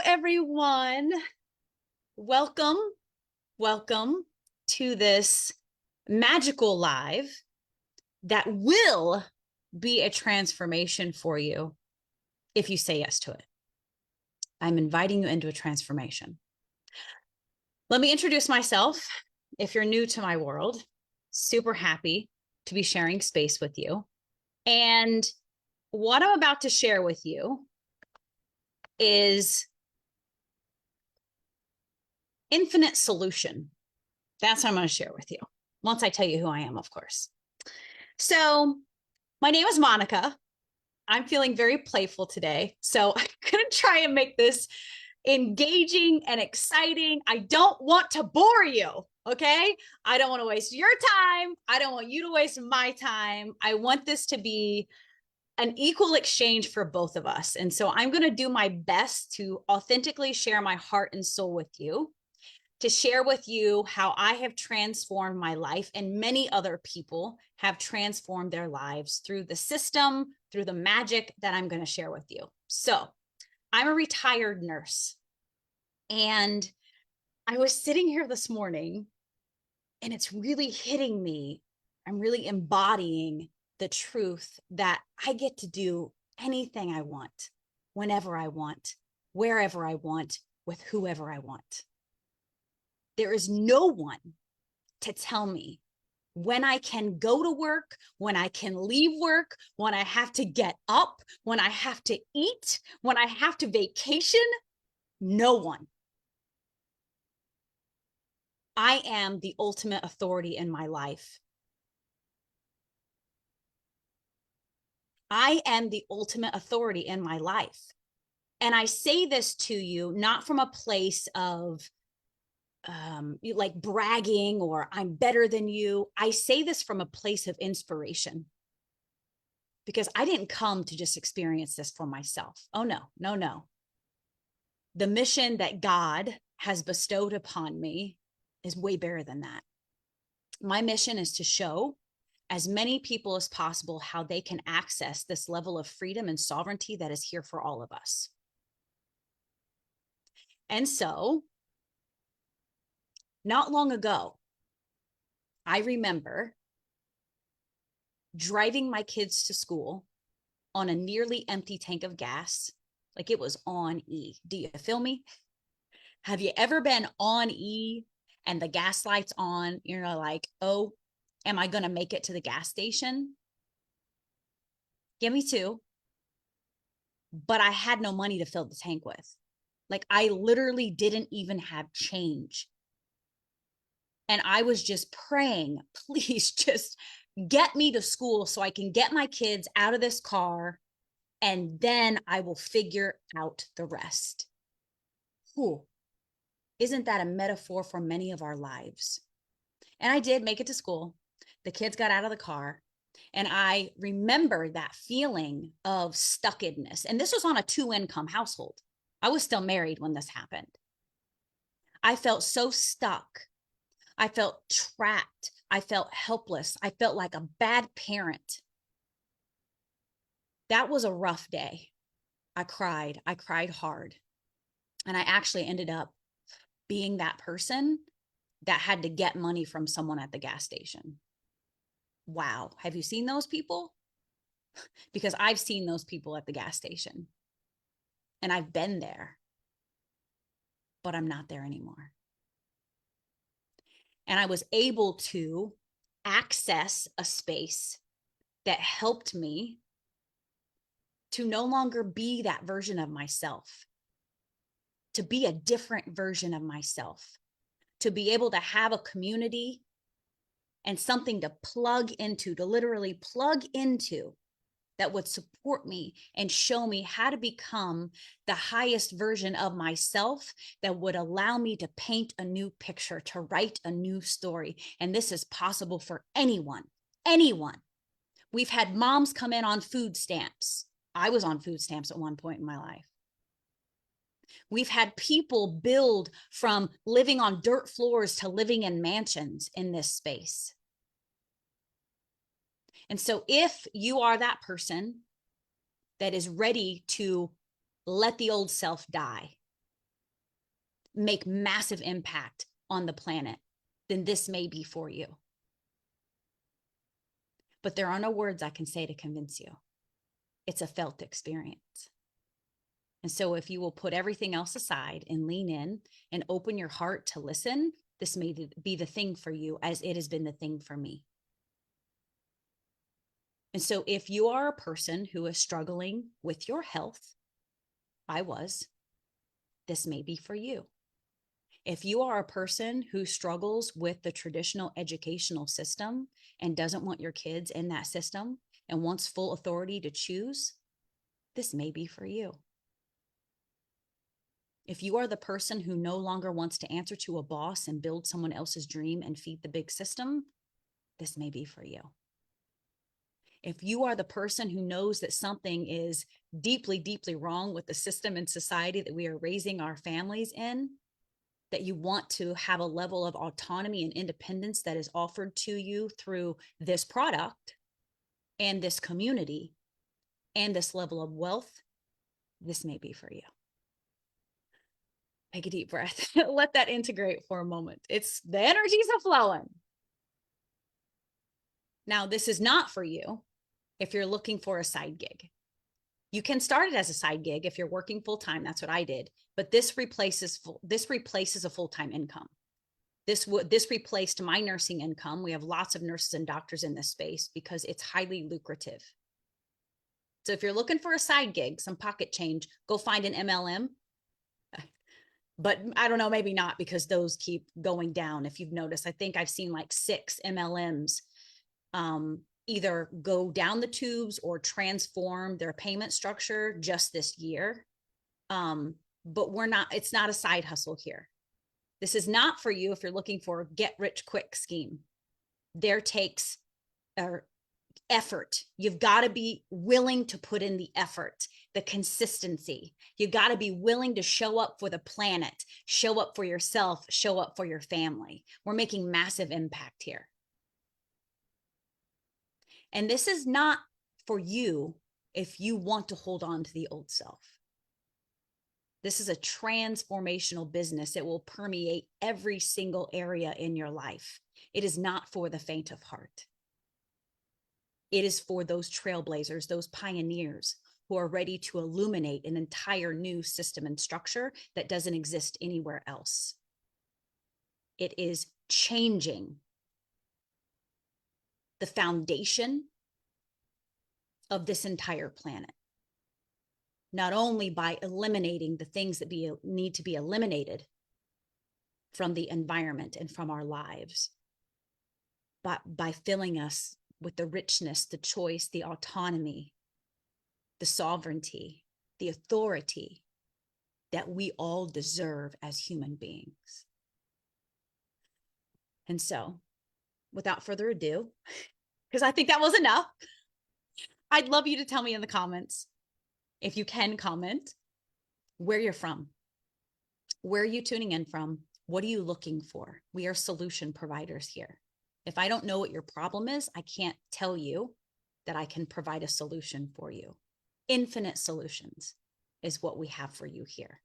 everyone. Welcome, welcome to this magical live that will be a transformation for you if you say yes to it. I'm inviting you into a transformation. Let me introduce myself. If you're new to my world, super happy to be sharing space with you. And what I'm about to share with you is infinite solution. That's what I'm going to share with you. Once I tell you who I am, of course. So my name is Monica. I'm feeling very playful today. So I'm going to try and make this engaging and exciting. I don't want to bore you. Okay. I don't want to waste your time. I don't want you to waste my time. I want this to be an equal exchange for both of us. And so I'm going to do my best to authentically share my heart and soul with you, to share with you how I have transformed my life and many other people have transformed their lives through the system, through the magic that I'm going to share with you. So I'm a retired nurse, and I was sitting here this morning and it's really hitting me. I'm really embodying the truth that I get to do anything I want, whenever I want, wherever I want, with whoever I want. There is no one to tell me when I can go to work, when I can leave work, when I have to get up, when I have to eat, when I have to vacation. No one. I am the ultimate authority in my life. I am the ultimate authority in my life. And I say this to you not from a place of like bragging or I'm better than you. I say this from a place of inspiration, because I didn't come to just experience this for myself. Oh, no, no, no. The mission that God has bestowed upon me is way bigger than that. My mission is to show as many people as possible how they can access this level of freedom and sovereignty that is here for all of us. And so, not long ago, I remember driving my kids to school on a nearly empty tank of gas. Like, it was on E. Do you feel me? Have you ever been on E and the gas light's on? You're like, oh, am I going to make it to the gas station? Give me two. But I had no money to fill the tank with. Like, I literally didn't even have change. And I was just praying, please just get me to school so I can get my kids out of this car, and then I will figure out the rest. Whew. Isn't that a metaphor for many of our lives? And I did make it to school. The kids got out of the car, and I remember that feeling of stuckedness. And this was on a 2-income household. I was still married when this happened. I felt so stuck. I felt trapped. I felt helpless. I felt like a bad parent. That was a rough day. I cried hard. And I actually ended up being that person that had to get money from someone at the gas station. Wow. Have you seen those people? Because I've seen those people at the gas station, and I've been there, but I'm not there anymore. And I was able to access a space that helped me to no longer be that version of myself, to be a different version of myself, to be able to have a community and something to plug into, to literally plug into, that would support me and show me how to become the highest version of myself, that would allow me to paint a new picture, to write a new story. And this is possible for anyone, anyone. We've had moms come in on food stamps. I was on food stamps at one point in my life. We've had people build from living on dirt floors to living in mansions in this space. And so if you are that person that is ready to let the old self die, make massive impact on the planet, then this may be for you. But there are no words I can say to convince you. It's a felt experience. And so if you will put everything else aside and lean in and open your heart to listen, this may be the thing for you as it has been the thing for me. And so if you are a person who is struggling with your health, I was, this may be for you. If you are a person who struggles with the traditional educational system and doesn't want your kids in that system and wants full authority to choose, this may be for you. If you are the person who no longer wants to answer to a boss and build someone else's dream and feed the big system, this may be for you. If you are the person who knows that something is deeply, deeply wrong with the system and society that we are raising our families in, that you want to have a level of autonomy and independence that is offered to you through this product and this community and this level of wealth, this may be for you. Take a deep breath. Let that integrate for a moment. It's the energies are flowing. Now, this is not for you if you're looking for a side gig. You can start it as a side gig if you're working full time. That's what I did. But this replaces a full-time income. This replaced my nursing income. We have lots of nurses and doctors in this space because it's highly lucrative. So if you're looking for a side gig, some pocket change, go find an MLM. But I don't know, maybe not, because those keep going down. If you've noticed, I think I've seen like 6 MLMs either go down the tubes or transform their payment structure just this year. But it's not a side hustle here. This is not for you if you're looking for a get rich quick scheme. There takes effort. You've got to be willing to put in the effort, the consistency. You've got to be willing to show up for the planet, show up for yourself, show up for your family. We're making massive impact here. And this is not for you if you want to hold on to the old self. This is a transformational business. It will permeate every single area in your life. It is not for the faint of heart. It is for those trailblazers, those pioneers who are ready to illuminate an entire new system and structure that doesn't exist anywhere else. It is changing the foundation of this entire planet, not only by eliminating the things that need to be eliminated from the environment and from our lives, but by filling us with the richness, the choice, the autonomy, the sovereignty, the authority that we all deserve as human beings. And so, without further ado, because I think that was enough, I'd love you to tell me in the comments, if you can comment, where you're from. Where are you tuning in from? What are you looking for? We are solution providers here. If I don't know what your problem is, I can't tell you that I can provide a solution for you. Infinite solutions is what we have for you here.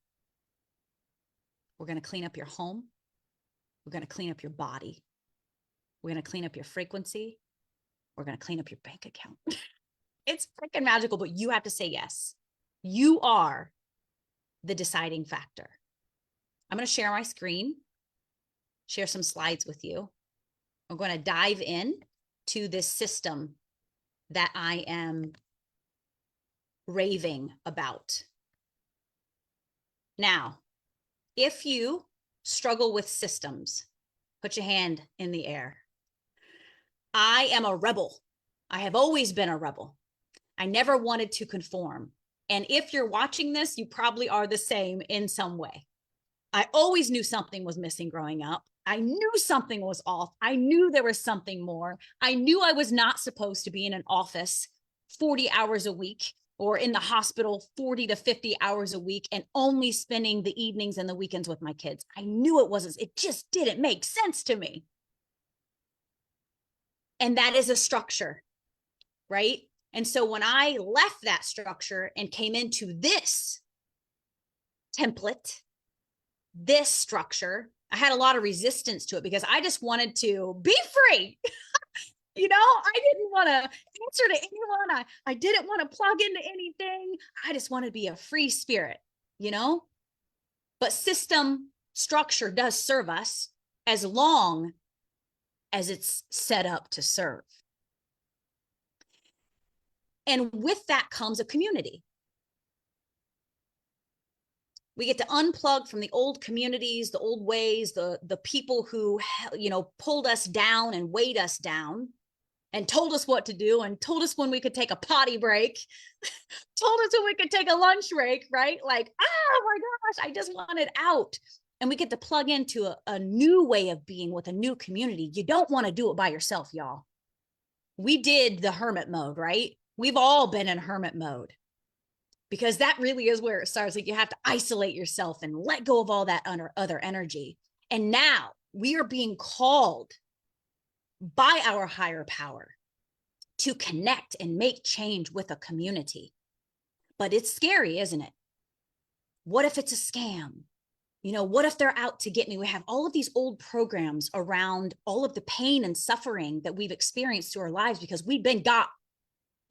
We're going to clean up your home. We're going to clean up your body. We're going to clean up your frequency. We're going to clean up your bank account. It's freaking magical, but you have to say yes. You are the deciding factor. I'm going to share my screen, share some slides with you. I'm going to dive in to this system that I am raving about. Now, if you struggle with systems, put your hand in the air. I am a rebel. I have always been a rebel. I never wanted to conform. And if you're watching this, you probably are the same in some way. I always knew something was missing growing up. I knew something was off. I knew there was something more. I knew I was not supposed to be in an office 40 hours a week or in the hospital 40 to 50 hours a week and only spending the evenings and the weekends with my kids. I knew it just didn't make sense to me. And that is a structure, right? And so when I left that structure and came into this template, this structure, I had a lot of resistance to it because I just wanted to be free. I didn't want to answer to anyone. I didn't want to plug into anything. I just want to be a free spirit, you know? But system structure does serve us as long as it's set up to serve. And with that comes a community. We get to unplug from the old communities, the old ways, the people who, pulled us down and weighed us down and told us what to do and told us when we could take a potty break, told us when we could take a lunch break, right? Like, oh my gosh, I just wanted out. And we get to plug into a new way of being with a new community. You don't want to do it by yourself, y'all. We did the hermit mode, right? We've all been in hermit mode because that really is where it starts. Like you have to isolate yourself and let go of all that other energy. And now we are being called by our higher power to connect and make change with a community. But it's scary, isn't it? What if it's a scam? What if they're out to get me? We have all of these old programs around all of the pain and suffering that we've experienced through our lives because we've been got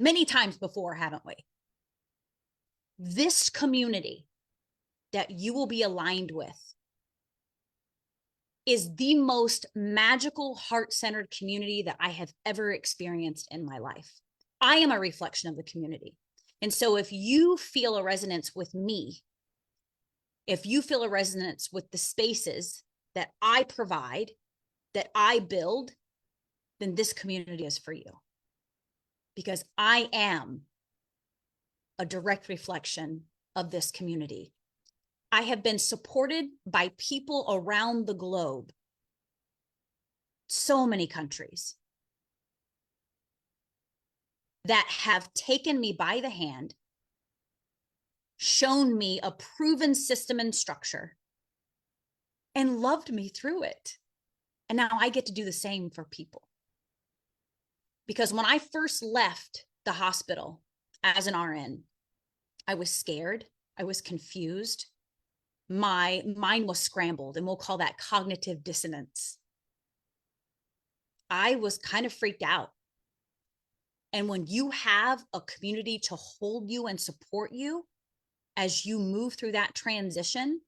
many times before, haven't we? This community that you will be aligned with is the most magical, heart-centered community that I have ever experienced in my life. I am a reflection of the community. And so if you feel a resonance with me, if you feel a resonance with the spaces that I provide, that I build, then this community is for you. Because I am a direct reflection of this community. I have been supported by people around the globe, so many countries, that have taken me by the hand, shown me a proven system and structure, and loved me through it. And now I get to do the same for people. Because when I first left the hospital as an RN, I was scared, I was confused, my mind was scrambled, and we'll call that cognitive dissonance. I was kind of freaked out. And when you have a community to hold you and support you as you move through that transition,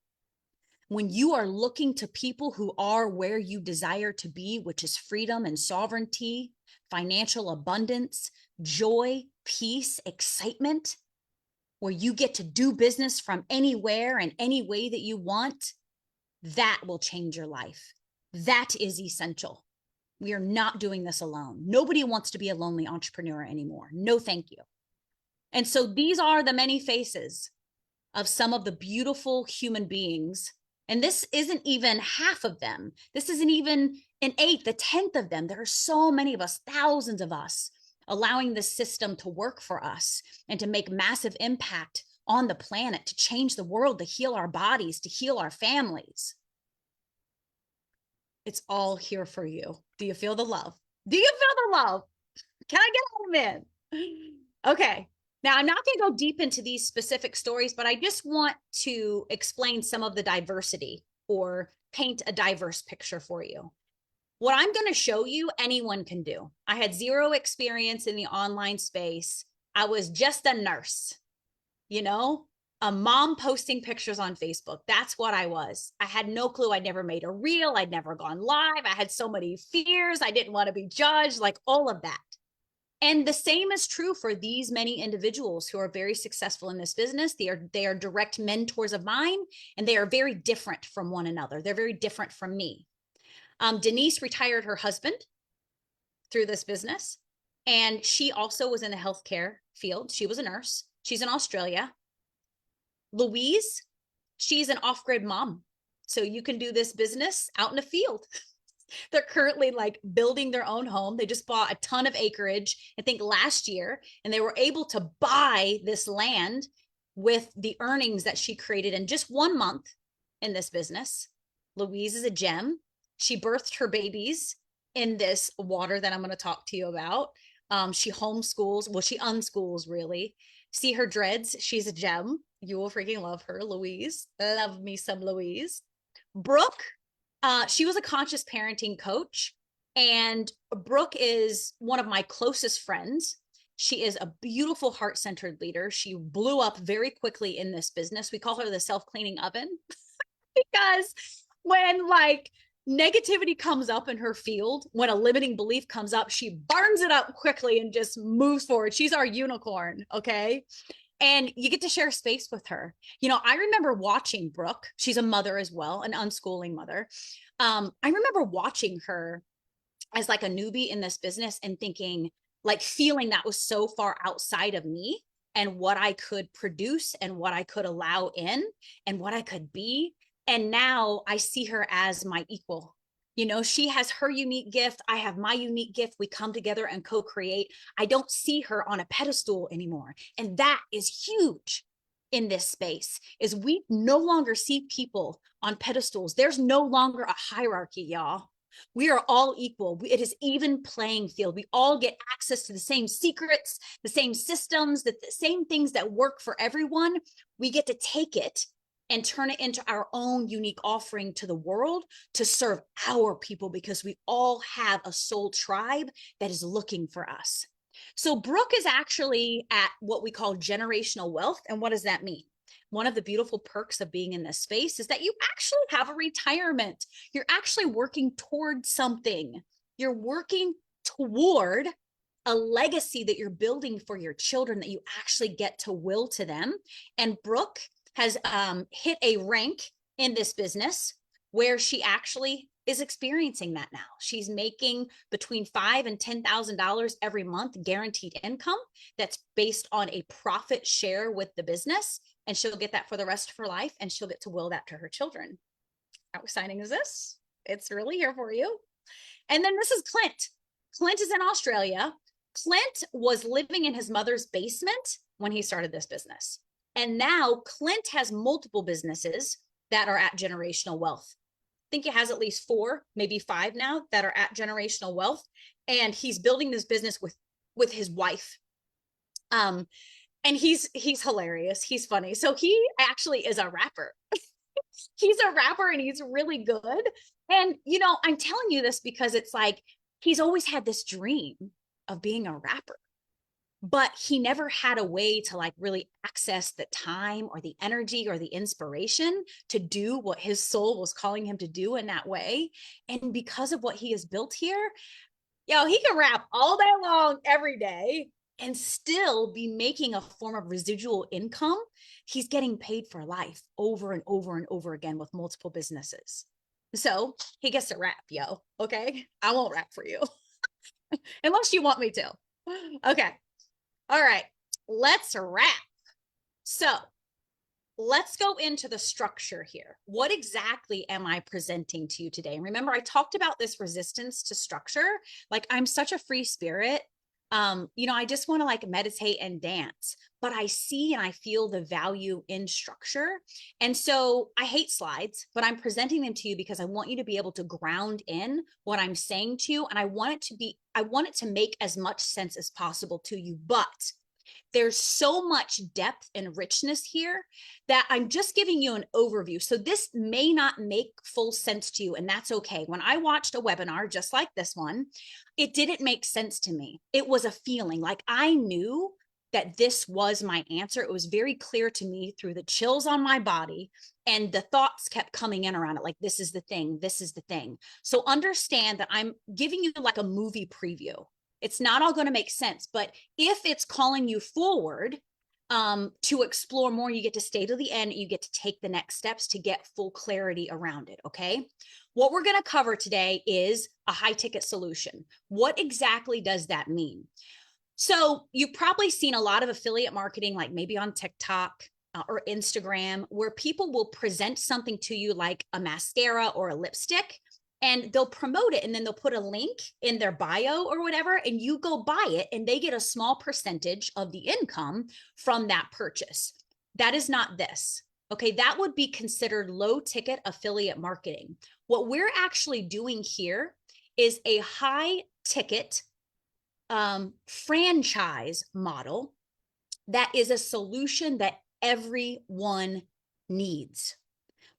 when you are looking to people who are where you desire to be, which is freedom and sovereignty, financial abundance, joy, peace, excitement, where you get to do business from anywhere and any way that you want, that will change your life. That is essential. We are not doing this alone. Nobody wants to be a lonely entrepreneur anymore. No, thank you. And so these are the many faces of some of the beautiful human beings. And this isn't even half of them. This isn't even an eighth, a tenth of them. There are so many of us, thousands of us, allowing the system to work for us and to make massive impact on the planet, to change the world, to heal our bodies, to heal our families. It's all here for you. Do you feel the love? Do you feel the love? Can I get them in? Okay. Now, I'm not going to go deep into these specific stories, but I just want to explain some of the diversity or paint a diverse picture for you. What I'm going to show you, anyone can do. I had zero experience in the online space. I was just a nurse, a mom posting pictures on Facebook. That's what I was. I had no clue. I'd never made a reel. I'd never gone live. I had so many fears. I didn't want to be judged, like all of that. And the same is true for these many individuals who are very successful in this business. They are direct mentors of mine, and they are very different from one another. They're very different from me. Denise retired her husband through this business, and she also was in the healthcare field. She was a nurse. She's in Australia. Louise, she's an off-grid mom. So you can do this business out in the field. They're currently like building their own home. They just bought a ton of acreage, I think last year, and they were able to buy this land with the earnings that she created in just 1 month in this business. Louise is a gem. She birthed her babies in this water that I'm going to talk to you about. She homeschools. Well, she unschools, really. See her dreads. She's a gem. You will freaking love her, Louise. Love me some Louise. Brooke, she was a conscious parenting coach, and Brooke is one of my closest friends. She is a beautiful heart-centered leader. She blew up very quickly in this business. We call her the self-cleaning oven because when like negativity comes up in her field, when a limiting belief comes up, she burns it up quickly and just moves forward. She's our unicorn, okay? And you get to share space with her. You know, I remember watching Brooke. She's a mother as well, an unschooling mother. I remember watching her as like a newbie in this business and thinking, like, feeling that was so far outside of me and what I could produce and what I could allow in and what I could be. And now I see her as my equal. You know, she has her unique gift. I have my unique gift. We come together and co-create. I don't see her on a pedestal anymore. And that is huge in this space is we no longer see people on pedestals. There's no longer a hierarchy, y'all. We are all equal. It is even playing field. We all get access to the same secrets, the same systems, the same things that work for everyone. We get to take it and turn it into our own unique offering to the world to serve our people because we all have a soul tribe that is looking for us. So Brooke is actually at what we call generational wealth. And what does that mean? One of the beautiful perks of being in this space is that you actually have a retirement. You're actually working toward something. You're working toward a legacy that you're building for your children that you actually get to will to them. And Brooke has hit a rank in this business where she actually is experiencing that now. She's making between $5,000 and $10,000 every month guaranteed income that's based on a profit share with the business. And she'll get that for the rest of her life and she'll get to will that to her children. How exciting is this? It's really here for you. And then this is Clint. Clint is in Australia. Clint was living in his mother's basement when he started this business. And now Clint has multiple businesses that are at generational wealth. I think he has at least 4, maybe 5 now that are at generational wealth. And he's building this business with his wife. And he's hilarious. He's funny. So he actually is a rapper. He's a rapper and he's really good. And, you know, I'm telling you this because it's like, he's always had this dream of being a rapper, but he never had a way to like really access the time or the energy or the inspiration to do what his soul was calling him to do in that way. And because of what he has built here, he can rap all day long, every day, and still be making a form of residual income. He's getting paid for life over and over and over again with multiple businesses. So he gets to rap, yo. Okay. I won't rap for you unless you want me to. Okay. All right. Let's wrap. So let's go into the structure here. What exactly am I presenting to you today? Remember, I talked about this resistance to structure. Like, I'm such a free spirit. I just want to like meditate and dance, but I see and I feel the value in structure. And so I hate slides, but I'm presenting them to you because I want you to be able to ground in what I'm saying to you. And I want it to make as much sense as possible to you, but there's so much depth and richness here that I'm just giving you an overview. So this may not make full sense to you, and that's okay. When I watched a webinar just like this one, it didn't make sense to me. It was a feeling like I knew that this was my answer. It was very clear to me through the chills on my body, and the thoughts kept coming in around it. Like, this is the thing. This is the thing. So understand that I'm giving you like a movie preview. It's not all going to make sense, but if it's calling you forward to explore more, you get to stay to the end. You get to take the next steps to get full clarity around it. Okay. What we're going to cover today is a high ticket solution. What exactly does that mean? So you've probably seen a lot of affiliate marketing, like maybe on TikTok or Instagram, where people will present something to you like a mascara or a lipstick, and they'll promote it and then they'll put a link in their bio or whatever, and you go buy it and they get a small percentage of the income from that purchase. That is not this. Okay, that would be considered low ticket affiliate marketing. What we're actually doing here is a high ticket franchise model that is a solution that everyone needs.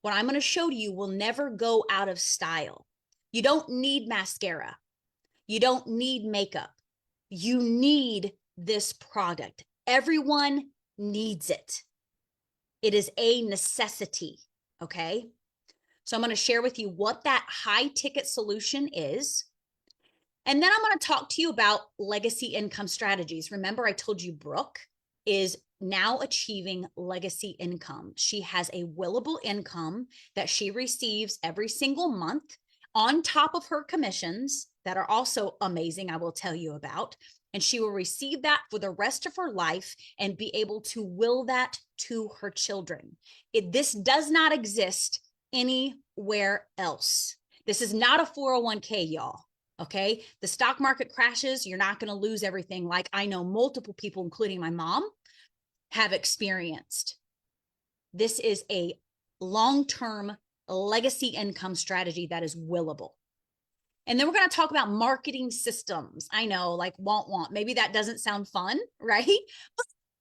what I'm going to show to you will never go out of style. You don't need mascara. You don't need makeup. You need this product. Everyone needs it. It is a necessity, okay? So I'm going to share with you what that high ticket solution is. And then I'm going to talk to you about legacy income strategies. Remember, I told you Brooke is now achieving legacy income. She has a willable income that she receives every single month on top of her commissions that are also amazing, I will tell you about. And she will receive that for the rest of her life and be able to will that to her children. This does not exist anywhere else. This is not a 401k, y'all. Okay. The stock market crashes. You're not going to lose everything like I know multiple people, including my mom, have experienced. This is a long-term legacy income strategy that is willable. And then we're going to talk about marketing systems. I know, like want. Maybe that doesn't sound fun, right?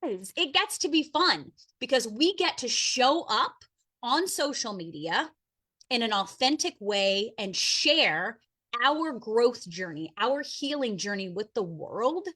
But it gets to be fun because we get to show up on social media in an authentic way and share our growth journey, our healing journey with the world.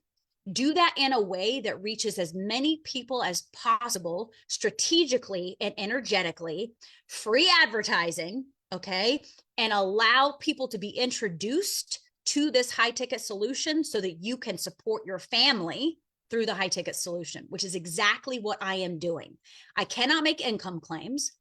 Do that in a way that reaches as many people as possible, strategically and energetically, free advertising, okay? And allow people to be introduced to this high ticket solution so that you can support your family through the high ticket solution, which is exactly what I am doing. I cannot make income claims,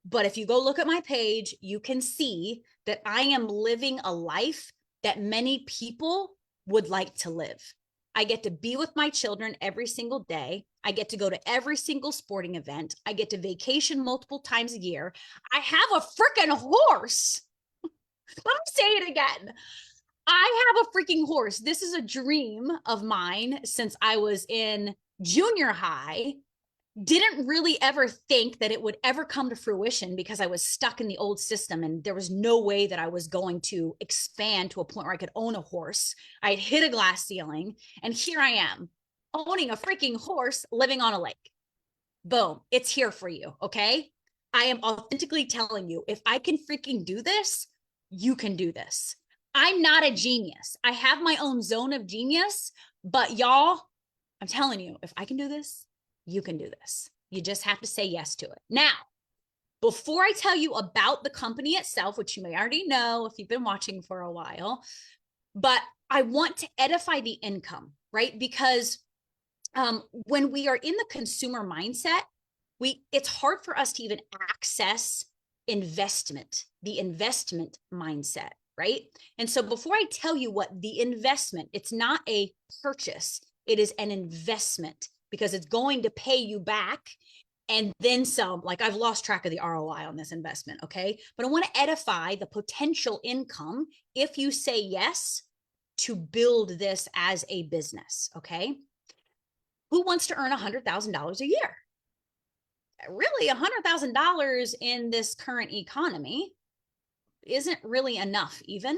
but if you go look at my page, you can see that I am living a life that many people would like to live. I get to be with my children every single day. I get to go to every single sporting event. I get to vacation multiple times a year. I have a freaking horse. Let me say it again. I have a freaking horse. This is a dream of mine since I was in junior high. Didn't really ever think that it would ever come to fruition because I was stuck in the old system and there was no way that I was going to expand to a point where I could own a horse. I had hit a glass ceiling and here I am owning a freaking horse living on a lake. Boom, it's here for you, okay? I am authentically telling you, if I can freaking do this, you can do this. I'm not a genius. I have my own zone of genius, but y'all, I'm telling you, if I can do this, you can do this. You just have to say yes to it. Now, before I tell you about the company itself, which you may already know if you've been watching for a while, but I want to edify the income, right? Because when we are in the consumer mindset, it's hard for us to even access investment, the investment mindset, right? And so before I tell you what the investment, it's not a purchase, it is an investment because it's going to pay you back and then some. Like I've lost track of the ROI on this investment, okay? But I want to edify the potential income if you say yes to build this as a business, okay? Who wants to earn $100,000 a year? Really, $100,000 in this current economy isn't really enough even,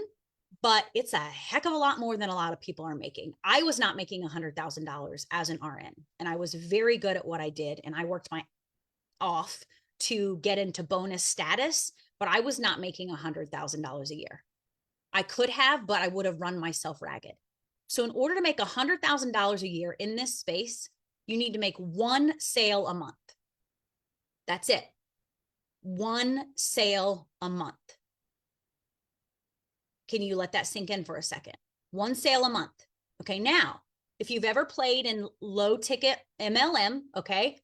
but it's a heck of a lot more than a lot of people are making. I was not making $100,000 as an RN, and I was very good at what I did, and I worked my off to get into bonus status, but I was not making $100,000 a year. I could have, but I would have run myself ragged. So in order to make $100,000 a year in this space, you need to make one sale a month. That's it. One sale a month. Can you let that sink in for a second? One sale a month. Okay, now, if you've ever played in low ticket MLM, okay,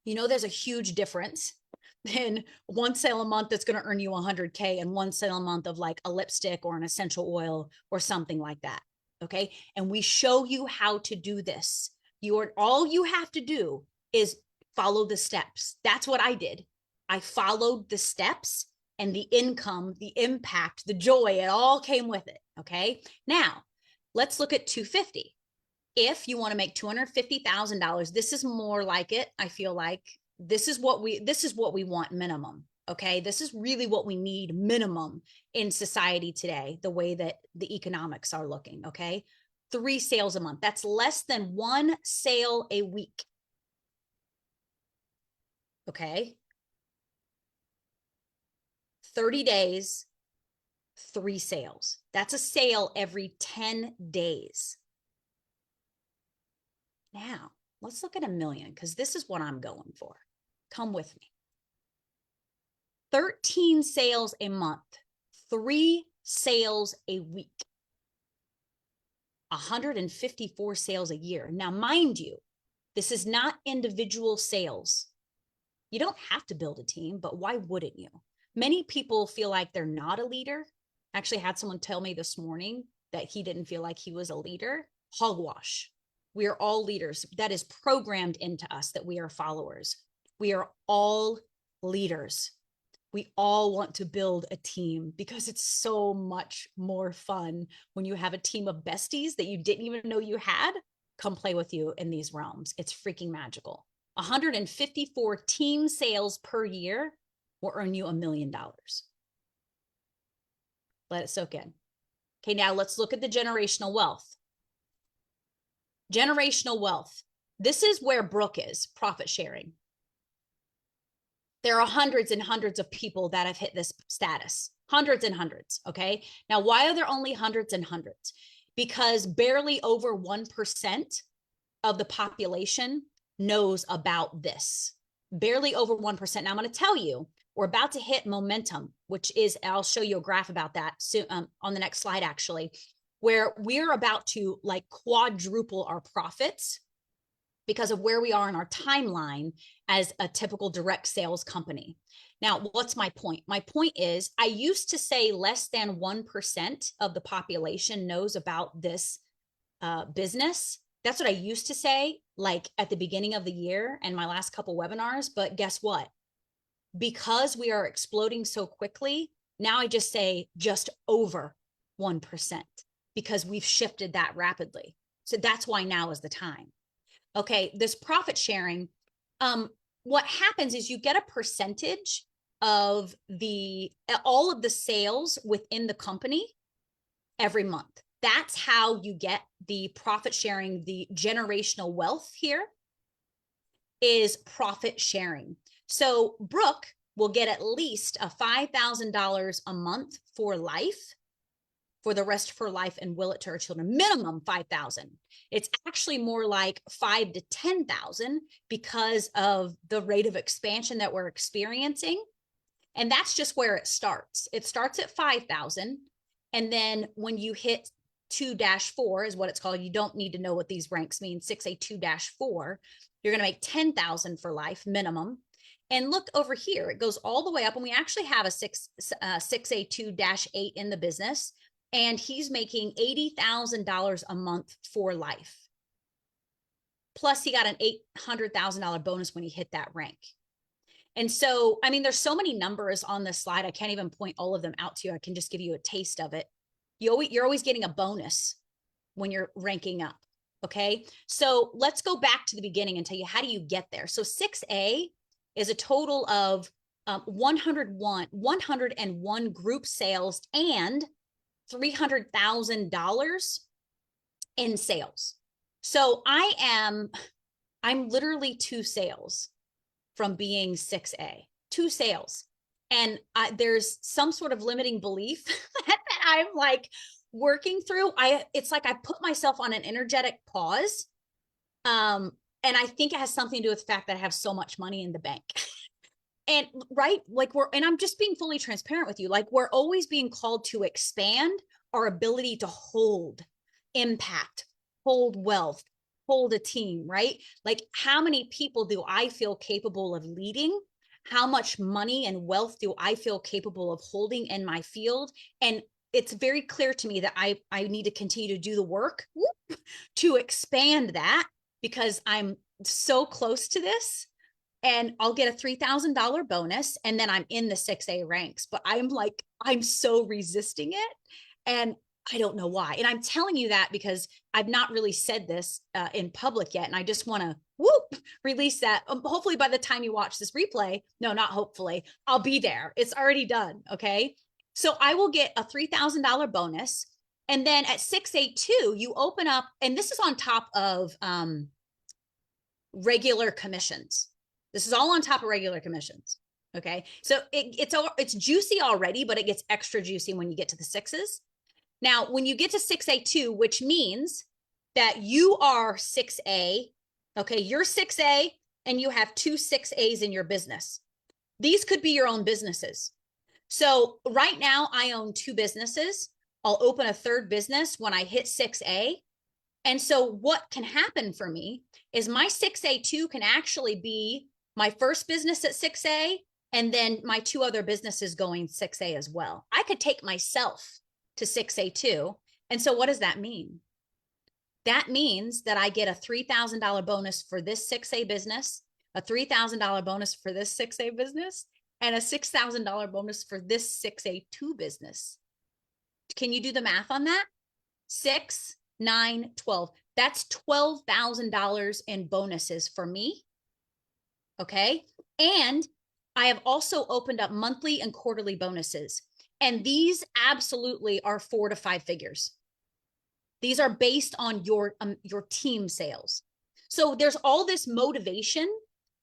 you know there's a huge difference in one sale a month that's going to earn you 100K and one sale a month of like a lipstick or an essential oil or something like that. Okay, and we show you how to do this. All you have to do is follow the steps. That's what I did. I followed the steps and the income, the impact, the joy, it all came with it. Okay. Now let's look at 250. If you want to make $250,000, this is more like it. I feel like this is what we want minimum. Okay. This is really what we need minimum in society today, the way that the economics are looking. Okay. 3 sales a month. That's less than 1 sale a week. Okay. 30 days, 3 sales. That's a sale every 10 days. Now, let's look at a million because this is what I'm going for. Come with me. 13 sales a month, 3 sales a week, 154 sales a year. Now, mind you, this is not individual sales. You don't have to build a team, but why wouldn't you? Many people feel like they're not a leader. I actually had someone tell me this morning that he didn't feel like he was a leader. Hogwash. We are all leaders. That is programmed into us that we are followers. We are all leaders. We all want to build a team because it's so much more fun when you have a team of besties that you didn't even know you had come play with you in these realms. It's freaking magical. 154 team sales per year will earn you $1 million. Let it soak in. Okay, now let's look at the generational wealth. Generational wealth. This is where Brooke is, profit sharing. There are hundreds and hundreds of people that have hit this status. Hundreds and hundreds, okay? Now, why are there only hundreds and hundreds? Because barely over 1% of the population knows about this. Barely over 1%. Now, I'm going to tell you, we're about to hit momentum, which is, I'll show you a graph about that soon, on the next slide, actually, where we're about to like quadruple our profits because of where we are in our timeline as a typical direct sales company. Now, what's my point? My point is I used to say less than 1% of the population knows about this business. That's what I used to say, like at the beginning of the year and my last couple webinars. But guess what? Because we are exploding so quickly, now I just say just over 1% because we've shifted that rapidly. So that's why now is the time. Okay, this profit sharing, what happens is you get a percentage of all of the sales within the company every month. That's how you get the profit sharing. The generational wealth here is profit sharing. So Brooke will get at least a $5,000 a month for life, for the rest of her life, and will it to her children. Minimum 5,000. It's actually more like 5 to 10,000 because of the rate of expansion that we're experiencing. And that's just where it starts. It starts at 5,000. And then when you hit 2-4 is what it's called. You don't need to know what these ranks mean. 6A 2-4, you're going to make 10,000 for life minimum. And look over here, it goes all the way up. And we actually have a 6A 2-8 in the business. And he's making $80,000 a month for life. Plus, he got an $800,000 bonus when he hit that rank. And so, I mean, there's so many numbers on this slide. I can't even point all of them out to you. I can just give you a taste of it. You're always getting a bonus when you're ranking up. Okay. So let's go back to the beginning and tell you, how do you get there? So 6A is a total of 101 group sales and $300,000 in sales. So I'm literally 2 sales from being 6A, 2 sales. And there's some sort of limiting belief that I'm like working through. It's like I put myself on an energetic pause. And I think it has something to do with the fact that I have so much money in the bank. And right, like and I'm just being fully transparent with you. Like we're always being called to expand our ability to hold impact, hold wealth, hold a team, right? Like how many people do I feel capable of leading? How much money and wealth do I feel capable of holding in my field? And it's very clear to me that I need to continue to do the work to expand that because I'm so close to this. And I'll get a $3,000 bonus and then I'm in the 6A ranks, but I'm so resisting it. And I don't know why. And I'm telling you that because I've not really said this in public yet. And I just want to release that. Hopefully by the time you watch this replay, no, not hopefully, I'll be there. It's already done. Okay. So I will get a $3,000 bonus. And then at 6A2, you open up, and this is on top of regular commissions. This is all on top of regular commissions. Okay. So it's juicy already, but it gets extra juicy when you get to the sixes. Now, when you get to 6A2, which means that you are 6A, okay, you're 6A and you have two 6As in your business. These could be your own businesses. So right now I own two businesses. I'll open a third business when I hit 6A. And so what can happen for me is my 6A2 can actually be my first business at 6A and then my two other businesses going 6A as well. I could take myself to 6A2. And so what does that mean? That means that I get a $3,000 bonus for this 6A business, a $3,000 bonus for this 6A business, and a $6,000 bonus for this 6A2 business. Can you do the math on that? 6, 9, 12. That's $12,000 in bonuses for me. Okay. And I have also opened up monthly and quarterly bonuses. And these absolutely are 4 to 5 figures. These are based on your team sales. So there's all this motivation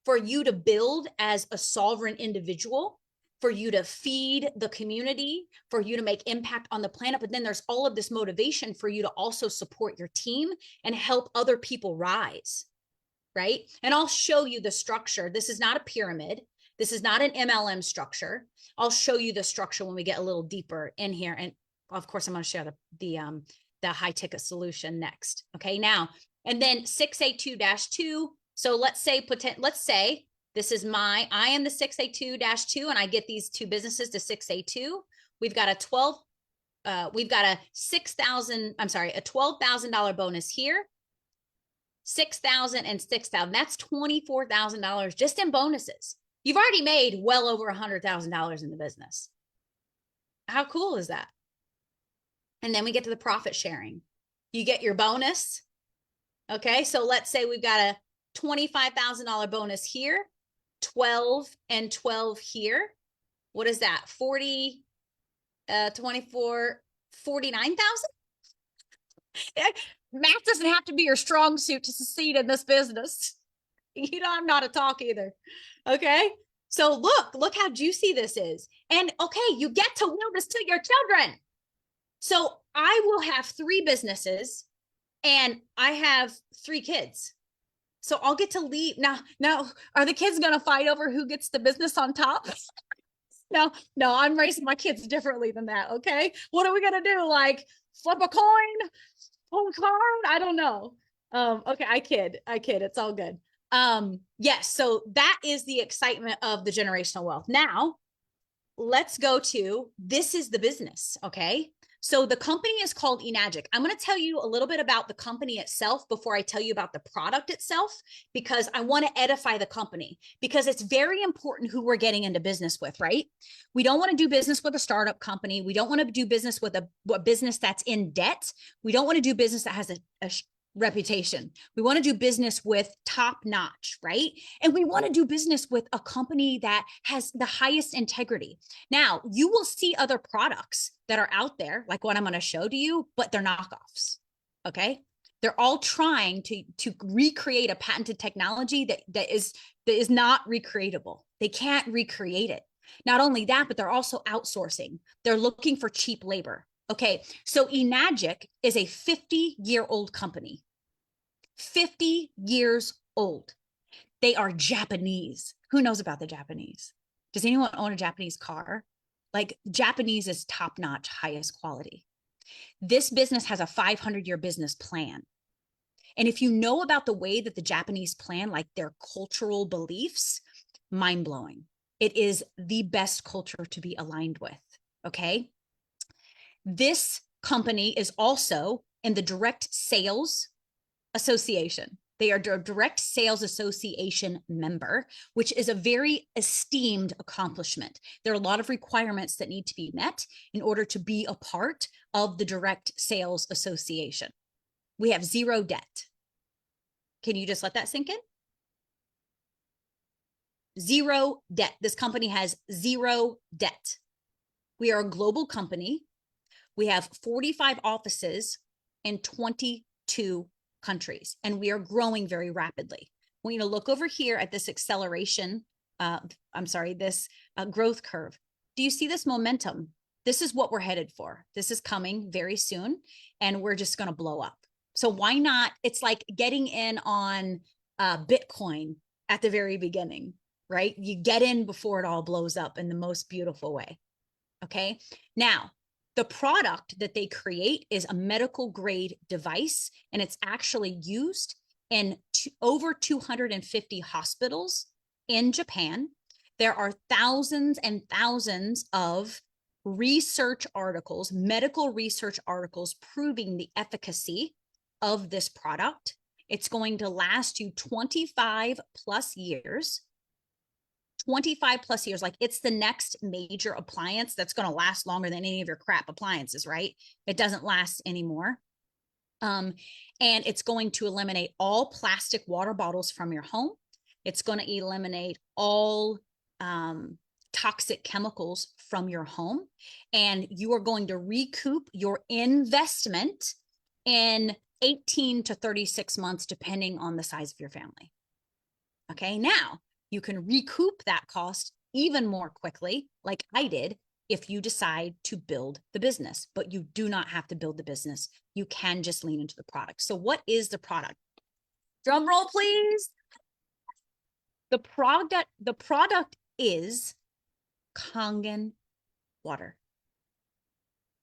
for you to build as a sovereign individual, for you to feed the community, for you to make impact on the planet. But then there's all of this motivation for you to also support your team and help other people rise, right? And I'll show you the structure. This is not a pyramid. This is not an MLM structure. I'll show you the structure when we get a little deeper in here. And of course, I'm going to share the high ticket solution next. Okay, now, and then 6A2-2. So let's say this is I am the 6A2-2 and I get these two businesses to 6A2. We've got a $12,000 bonus here. 6,000 and 6,000. That's $24,000 just in bonuses. You've already made well over $100,000 in the business. How cool is that? And then we get to the profit sharing. You get your bonus. Okay, so let's say we've got a $25,000 bonus here, 12 and 12 here. What is that? 40, 24, 49,000? Math doesn't have to be your strong suit to succeed in this business. You know, I'm not a talk either. Okay. So look how juicy this is. And okay, you get to will this to your children. So I will have 3 businesses and I have 3 kids. So I'll get to leave. Now, are the kids going to fight over who gets the business on top? No, I'm raising my kids differently than that. Okay. What are we going to do? Like flip a coin? Pull a card? I don't know. Okay. I kid. It's all good. Yes. So that is the excitement of the generational wealth. Now let's go to, this is the business. Okay. So the company is called eNagic. I'm going to tell you a little bit about the company itself before I tell you about the product itself, because I want to edify the company, because it's very important who we're getting into business with, right? We don't want to do business with a startup company. We don't want to do business with a business that's in debt. We don't want to do business that has a reputation. We want to do business with top notch, right? And we want to do business with a company that has the highest integrity. Now, you will see other products that are out there, like what I'm going to show to you, but they're knockoffs. Okay. They're all trying to recreate a patented technology that is not recreatable. They can't recreate it. Not only that, but they're also outsourcing. They're looking for cheap labor. Okay, so eNagic is a 50-year-old company. 50 years old. They are Japanese. Who knows about the Japanese? Does anyone own a Japanese car? Like, Japanese is top-notch, highest quality. This business has a 500-year business plan. And if you know about the way that the Japanese plan, like their cultural beliefs, mind-blowing. It is the best culture to be aligned with, okay? This company is also in the Direct Sales Association. They are a Direct Sales Association member, which is a very esteemed accomplishment. There are a lot of requirements that need to be met in order to be a part of the Direct Sales Association. We have 0 debt. Can you just let that sink in? 0 debt. This company has 0 debt. We are a global company. We have 45 offices in 22 countries, and we are growing very rapidly. We need to look over here at this acceleration growth curve. Do you see this momentum? This is what we're headed for. This is coming very soon, and we're just going to blow up. So why not? It's like getting in on Bitcoin at the very beginning, right? You get in before it all blows up in the most beautiful way. Okay. Now, the product that they create is a medical grade device, and it's actually used in over 250 hospitals in Japan. There are thousands and thousands of research articles, medical research articles proving the efficacy of this product. It's going to last you 25 plus years. 25 plus years. Like, it's the next major appliance that's going to last longer than any of your crap appliances, right? It doesn't last anymore. And it's going to eliminate all plastic water bottles from your home. It's going to eliminate all toxic chemicals from your home. And you are going to recoup your investment in 18 to 36 months, depending on the size of your family. Okay, now you can recoup that cost even more quickly, like I did, if you decide to build the business. But you do not have to build the business. You can just lean into the product. So what is the product? Drum roll, please. The product is Kangen water.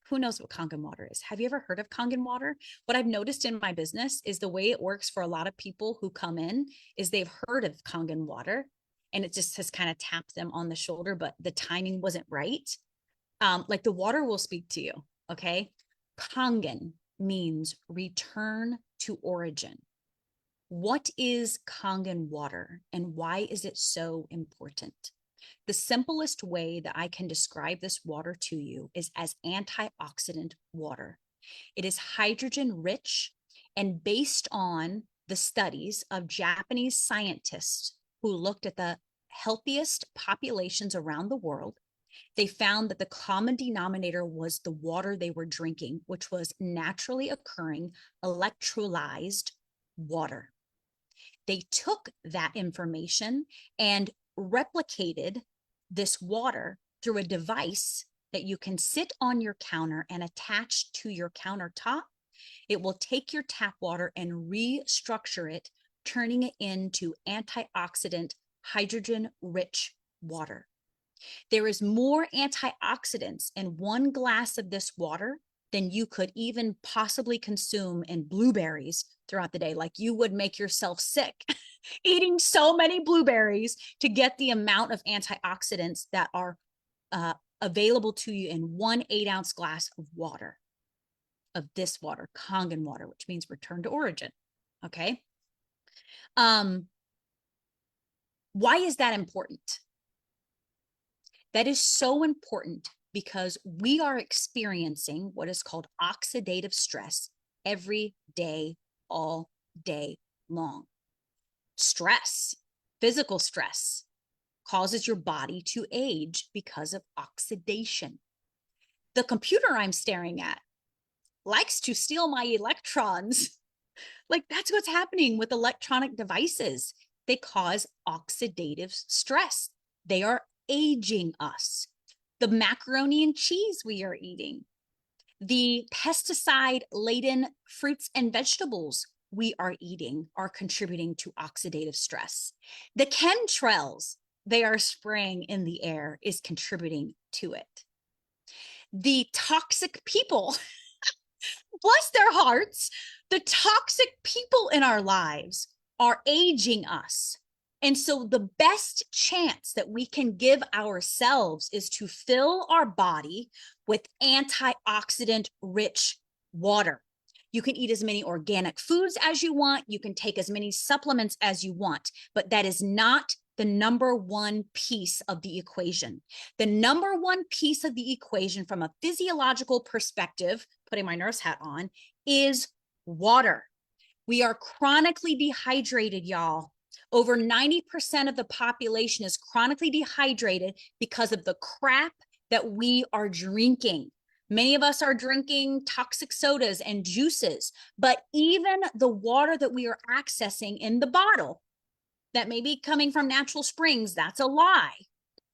Who knows what Kangen water is? Have you ever heard of Kangen water? What I've noticed in my business is the way it works for a lot of people who come in is they've heard of Kangen water, and it just has kind of tapped them on the shoulder, but the timing wasn't right. Like, the water will speak to you, okay? Kangen means return to origin. What is Kangen water, and why is it so important? The simplest way that I can describe this water to you is as antioxidant water. It is hydrogen rich, and based on the studies of Japanese scientists who looked at the healthiest populations around the world, they found that the common denominator was the water they were drinking, which was naturally occurring electrolyzed water. They took that information and replicated this water through a device that you can sit on your counter and attach to your countertop. It will take your tap water and restructure it, turning it into antioxidant, hydrogen-rich water. There is more antioxidants in one glass of this water than you could even possibly consume in blueberries throughout the day. Like, you would make yourself sick eating so many blueberries to get the amount of antioxidants that are available to you in 1 8-ounce glass of water, of this water, Kangen water, which means return to origin. Okay. Why is that important? That is so important because we are experiencing what is called oxidative stress every day, all day long. Stress, physical stress, causes your body to age because of oxidation. The computer I'm staring at likes to steal my electrons. Like, that's what's happening with electronic devices. They cause oxidative stress. They are aging us. The macaroni and cheese we are eating, the pesticide-laden fruits and vegetables we are eating are contributing to oxidative stress. The chemtrails they are spraying in the air is contributing to it. The toxic people, bless their hearts, the toxic people in our lives are aging us. And so the best chance that we can give ourselves is to fill our body with antioxidant rich water. You can eat as many organic foods as you want. You can take as many supplements as you want, but that is not the number one piece of the equation. The number one piece of the equation from a physiological perspective, putting my nurse hat on, is water. We are chronically dehydrated, y'all. Over 90% of the population is chronically dehydrated because of the crap that we are drinking. Many of us are drinking toxic sodas and juices, but even the water that we are accessing in the bottle that may be coming from natural springs, that's a lie.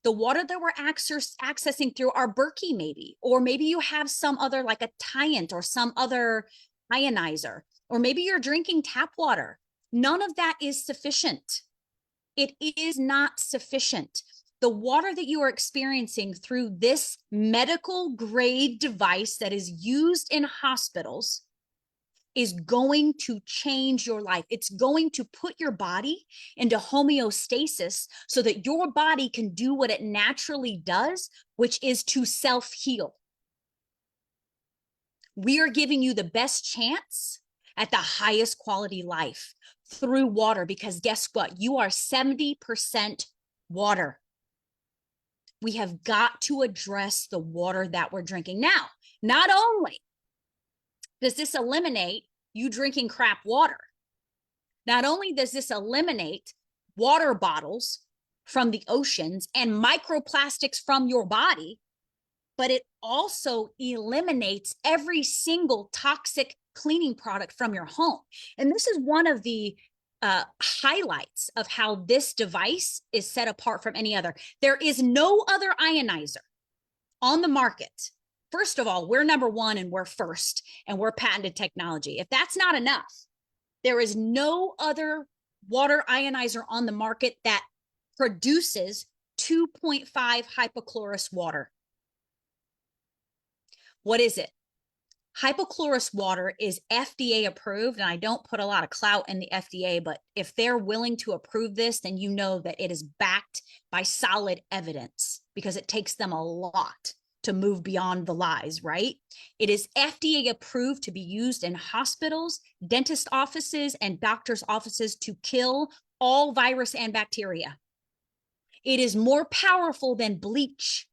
The water that we're accessing through our Berkey, maybe, or maybe you have some other, like a Tyant or some other ionizer, or maybe you're drinking tap water. None of that is sufficient. It is not sufficient. The water that you are experiencing through this medical grade device that is used in hospitals is going to change your life. It's going to put your body into homeostasis so that your body can do what it naturally does, which is to self-heal. We are giving you the best chance at the highest quality life through water, because guess what? You are 70% water. We have got to address the water that we're drinking. Now, not only does this eliminate you drinking crap water, not only does this eliminate water bottles from the oceans and microplastics from your body, but it also eliminates every single toxic cleaning product from your home. And this is one of the highlights of how this device is set apart from any other. There is no other ionizer on the market. First of all, we're number one and we're first, and we're patented technology. If that's not enough, there is no other water ionizer on the market that produces 2.5 hypochlorous water. What is it? Hypochlorous water is FDA approved, and I don't put a lot of clout in the FDA, but if they're willing to approve this, then you know that it is backed by solid evidence, because it takes them a lot to move beyond the lies, right? It is FDA approved to be used in hospitals, dentist offices, and doctors' offices to kill all virus and bacteria. It is more powerful than bleach.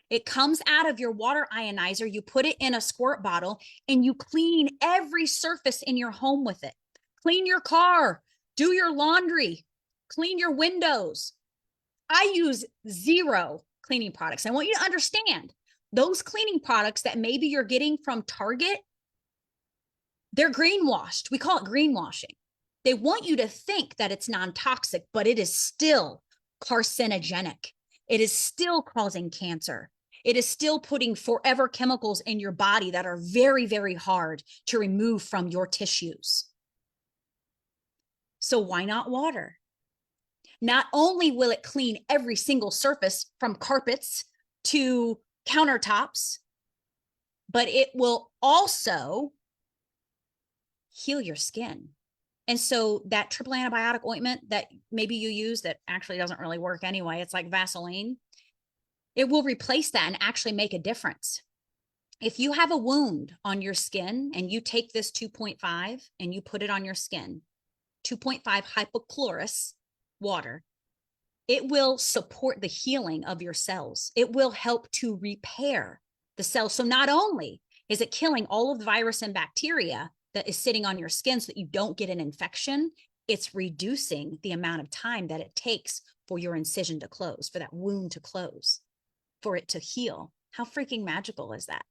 It comes out of your water ionizer, you put it in a squirt bottle, and you clean every surface in your home with it. Clean your car, do your laundry, clean your windows. I use 0 cleaning products. I want you to understand, those cleaning products that maybe you're getting from Target, they're greenwashed. We call it greenwashing. They want you to think that it's non-toxic, but it is still carcinogenic. It is still causing cancer. It is still putting forever chemicals in your body that are very, very hard to remove from your tissues. So why not water? Not only will it clean every single surface from carpets to countertops, but it will also heal your skin. And so that triple antibiotic ointment that maybe you use that actually doesn't really work anyway, it's like Vaseline, it will replace that and actually make a difference. If you have a wound on your skin and you take this 2.5 and you put it on your skin, 2.5 hypochlorous water, it will support the healing of your cells. It will help to repair the cells. So not only is it killing all of the virus and bacteria that is sitting on your skin so that you don't get an infection, it's reducing the amount of time that it takes for your incision to close, for that wound to close, for it to heal. How freaking magical is that?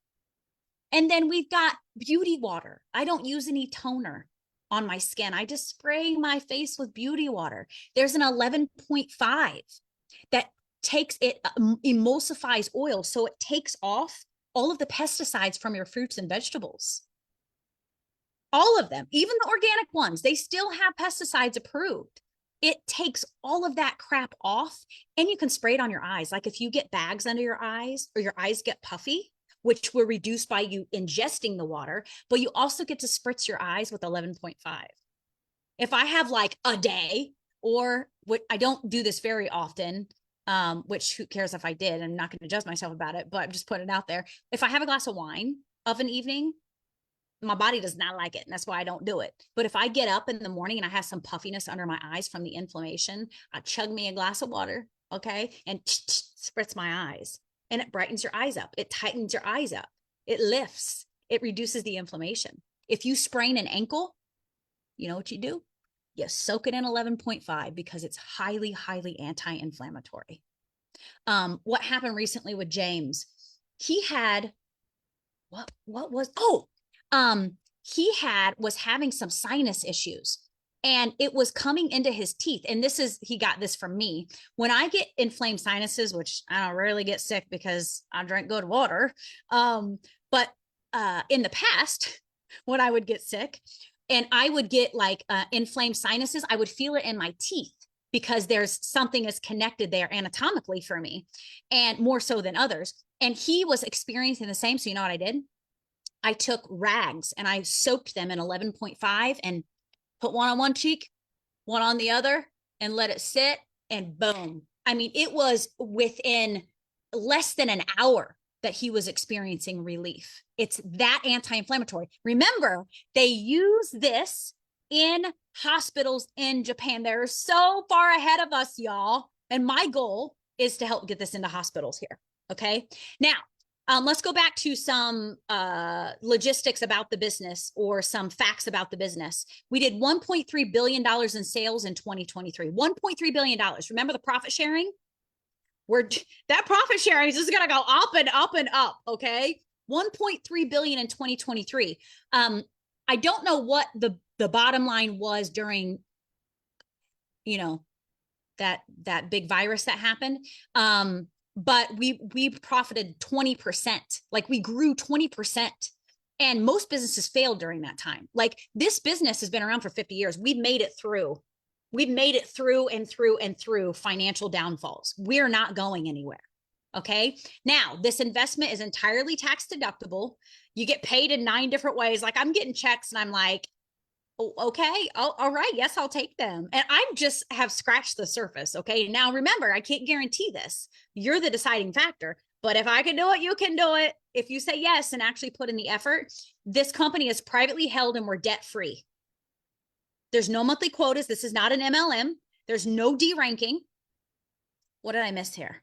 And then we've got beauty water. I don't use any toner on my skin. I just spray my face with beauty water. There's an 11.5 that takes it, emulsifies oil. So it takes off all of the pesticides from your fruits and vegetables. All of them, even the organic ones, they still have pesticides approved. It takes all of that crap off, and you can spray it on your eyes. Like if you get bags under your eyes or your eyes get puffy, which were reduced by you ingesting the water, but you also get to spritz your eyes with 11.5. If I have like a day, or what, I don't do this very often, which who cares if I did, I'm not going to judge myself about it, but I'm just putting it out there. If I have a glass of wine of an evening, my body does not like it, and that's why I don't do it. But if I get up in the morning and I have some puffiness under my eyes from the inflammation, I chug me a glass of water, okay, and spritz my eyes. And it brightens your eyes up. It tightens your eyes up. It lifts. It reduces the inflammation. If you sprain an ankle, you know what you do? You soak it in 11.5 because it's highly, highly anti-inflammatory. What happened recently with James? He had, he was having some sinus issues. and it was coming into his teeth. And he got this from me. When I get inflamed sinuses, which I don't rarely get sick because I drink good water. But in the past, when I would get sick and I would get like inflamed sinuses, I would feel it in my teeth because there's something is connected there anatomically for me, and more so than others. And he was experiencing the same. So you know what I did? I took rags and I soaked them in 11.5 and put one on one cheek, one on the other, and let it sit, and boom. I mean, it was within less than an hour that he was experiencing relief. It's that anti-inflammatory. Remember, they use this in hospitals in Japan. They're so far ahead of us, y'all. And my goal is to help get this into hospitals here. Okay. Now, let's go back to some logistics about the business, or some facts about the business. We did $1.3 billion in sales in 2023. $1.3 billion. Remember the profit sharing? That profit sharing is just going to go up and up and up. Okay. 1.3 billion in 2023. I don't know what the bottom line was during, you know, that big virus that happened. But we profited 20%. Like we grew 20%. And most businesses failed during that time. Like this business has been around for 50 years. We've made it through. We've made it through and through and through financial downfalls. We're not going anywhere. Okay. Now, this investment is entirely tax deductible. You get paid in 9 different ways. Like I'm getting checks and I'm like, oh, okay. Oh, all right. Yes, I'll take them. And I just have scratched the surface. Okay. Now, remember, I can't guarantee this. You're the deciding factor. But if I can do it, you can do it. If you say yes and actually put in the effort, this company is privately held and we're debt free. There's no monthly quotas. This is not an MLM. There's no deranking. What did I miss here?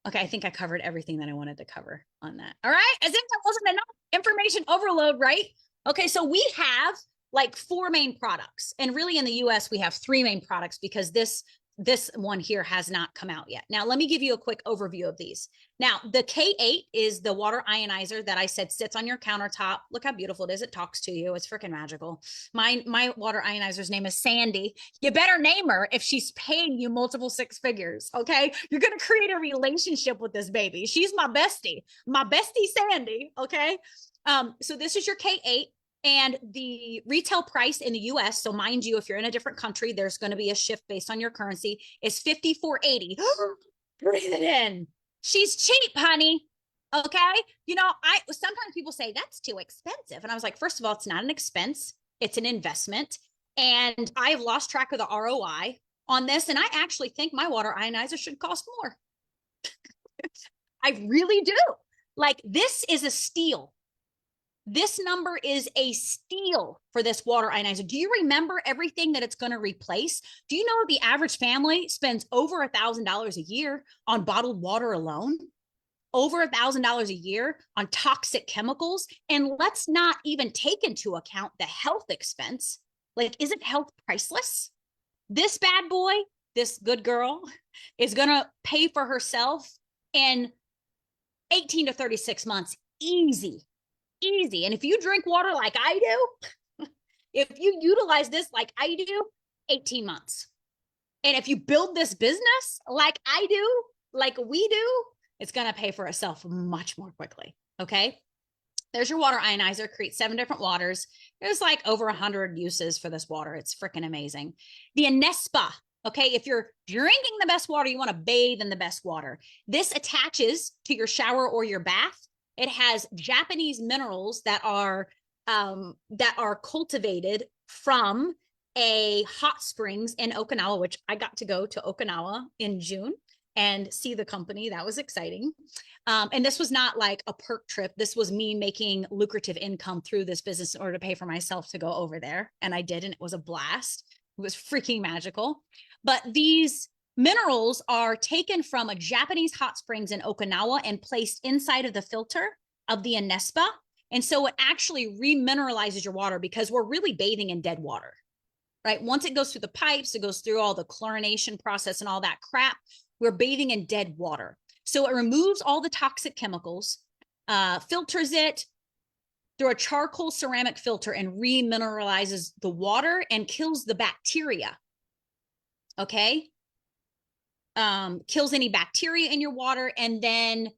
Okay, I think I covered everything that I wanted to cover on that. All right, as if that wasn't enough information overload, right? Okay, so we have like 4 main products. And really in the US, we have 3 main products because this one here has not come out yet. Now, let me give you a quick overview of these. Now, the K8 is the water ionizer that I said sits on your countertop. Look how beautiful it is. It talks to you. It's freaking magical. My water ionizer's name is Sandy. You better name her if she's paying you multiple 6 figures, okay? You're going to create a relationship with this baby. She's my bestie Sandy, okay? So this is your K8. And the retail price in the US, so mind you, if you're in a different country, there's going to be a shift based on your currency, is $54.80. Breathe it in. She's cheap, honey. Okay. You know, sometimes people say that's too expensive. And I was like, first of all, it's not an expense. It's an investment. And I've lost track of the ROI on this. And I actually think my water ionizer should cost more. I really do. Like this is a steal. This number is a steal for this water ionizer. Do you remember everything that it's going to replace? Do you know the average family spends over $1,000 a year on bottled water alone? Over $1,000 a year on toxic chemicals? And let's not even take into account the health expense. Like, isn't health priceless? This bad boy, this good girl, is going to pay for herself in 18 to 36 months. Easy. And if you drink water like I do, if you utilize this like I do, 18 months. And if you build this business like I do, like we do, it's going to pay for itself much more quickly. Okay. There's your water ionizer, create 7 different waters. There's like over 100 uses for this water. It's freaking amazing. The Anespa. Okay. If you're drinking the best water, you want to bathe in the best water. This attaches to your shower or your bath. It has Japanese minerals that are cultivated from a hot springs in Okinawa, which I got to go to Okinawa in June and see the company. That was exciting. And this was not like a perk trip. This was me making lucrative income through this business in order to pay for myself to go over there. And I did, and it was a blast. It was freaking magical. But these minerals are taken from a Japanese hot springs in Okinawa and placed inside of the filter of the Anespa. And so it actually remineralizes your water because we're really bathing in dead water, right? Once it goes through the pipes, it goes through all the chlorination process and all that crap. We're bathing in dead water. So it removes all the toxic chemicals, filters it, through a charcoal ceramic filter and remineralizes the water and kills the bacteria. Okay. Kills any bacteria in your water. And then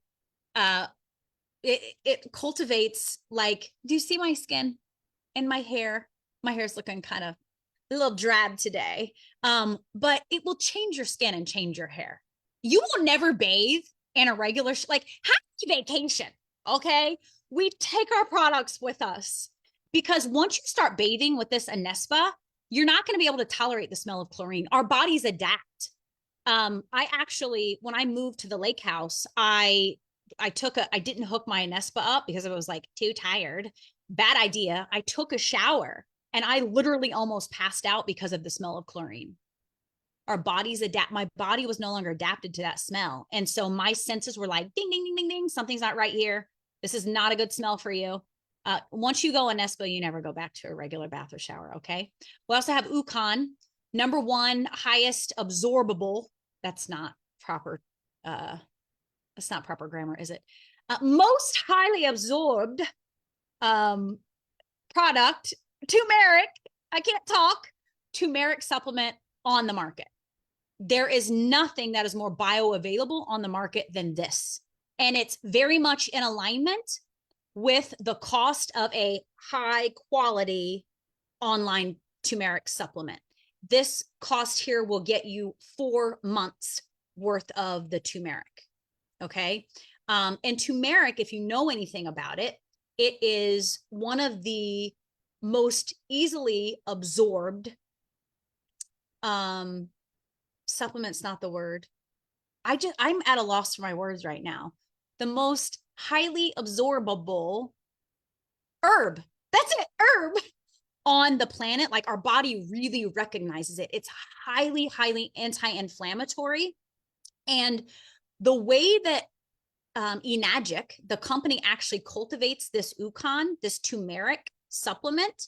it cultivates, like, do you see my skin and my hair? My hair's looking kind of a little drab today. But it will change your skin and change your hair. You will never bathe in a regular, like, happy vacation. Okay. We take our products with us because once you start bathing with this Anespa, you're not going to be able to tolerate the smell of chlorine. Our bodies adapt. I actually, when I moved to the lake house, I didn't hook my Anespa up because I was like too tired. Bad idea. I took a shower and I literally almost passed out because of the smell of chlorine. Our bodies adapt. My body was no longer adapted to that smell. And so my senses were like, ding, ding, ding, ding, ding. Something's not right here. This is not a good smell for you. Once you go Anespa, you never go back to a regular bath or shower. Okay. We also have Ucon, number one, highest absorbable. That's not proper. That's not proper grammar, is it? Most highly absorbed product, turmeric. I can't talk. Turmeric supplement on the market. There is nothing that is more bioavailable on the market than this. And it's very much in alignment with the cost of a high quality online turmeric supplement. This cost here will get you 4 months worth of the turmeric. Okay. And turmeric, if you know anything about it, it is one of the most easily absorbed supplements, not the word. I'm at a loss for my words right now. The most highly absorbable herb. That's it, herb on the planet. Like, our body really recognizes it. It's highly, highly anti-inflammatory. And the way that Enagic, the company, actually cultivates this Ucon, this turmeric supplement,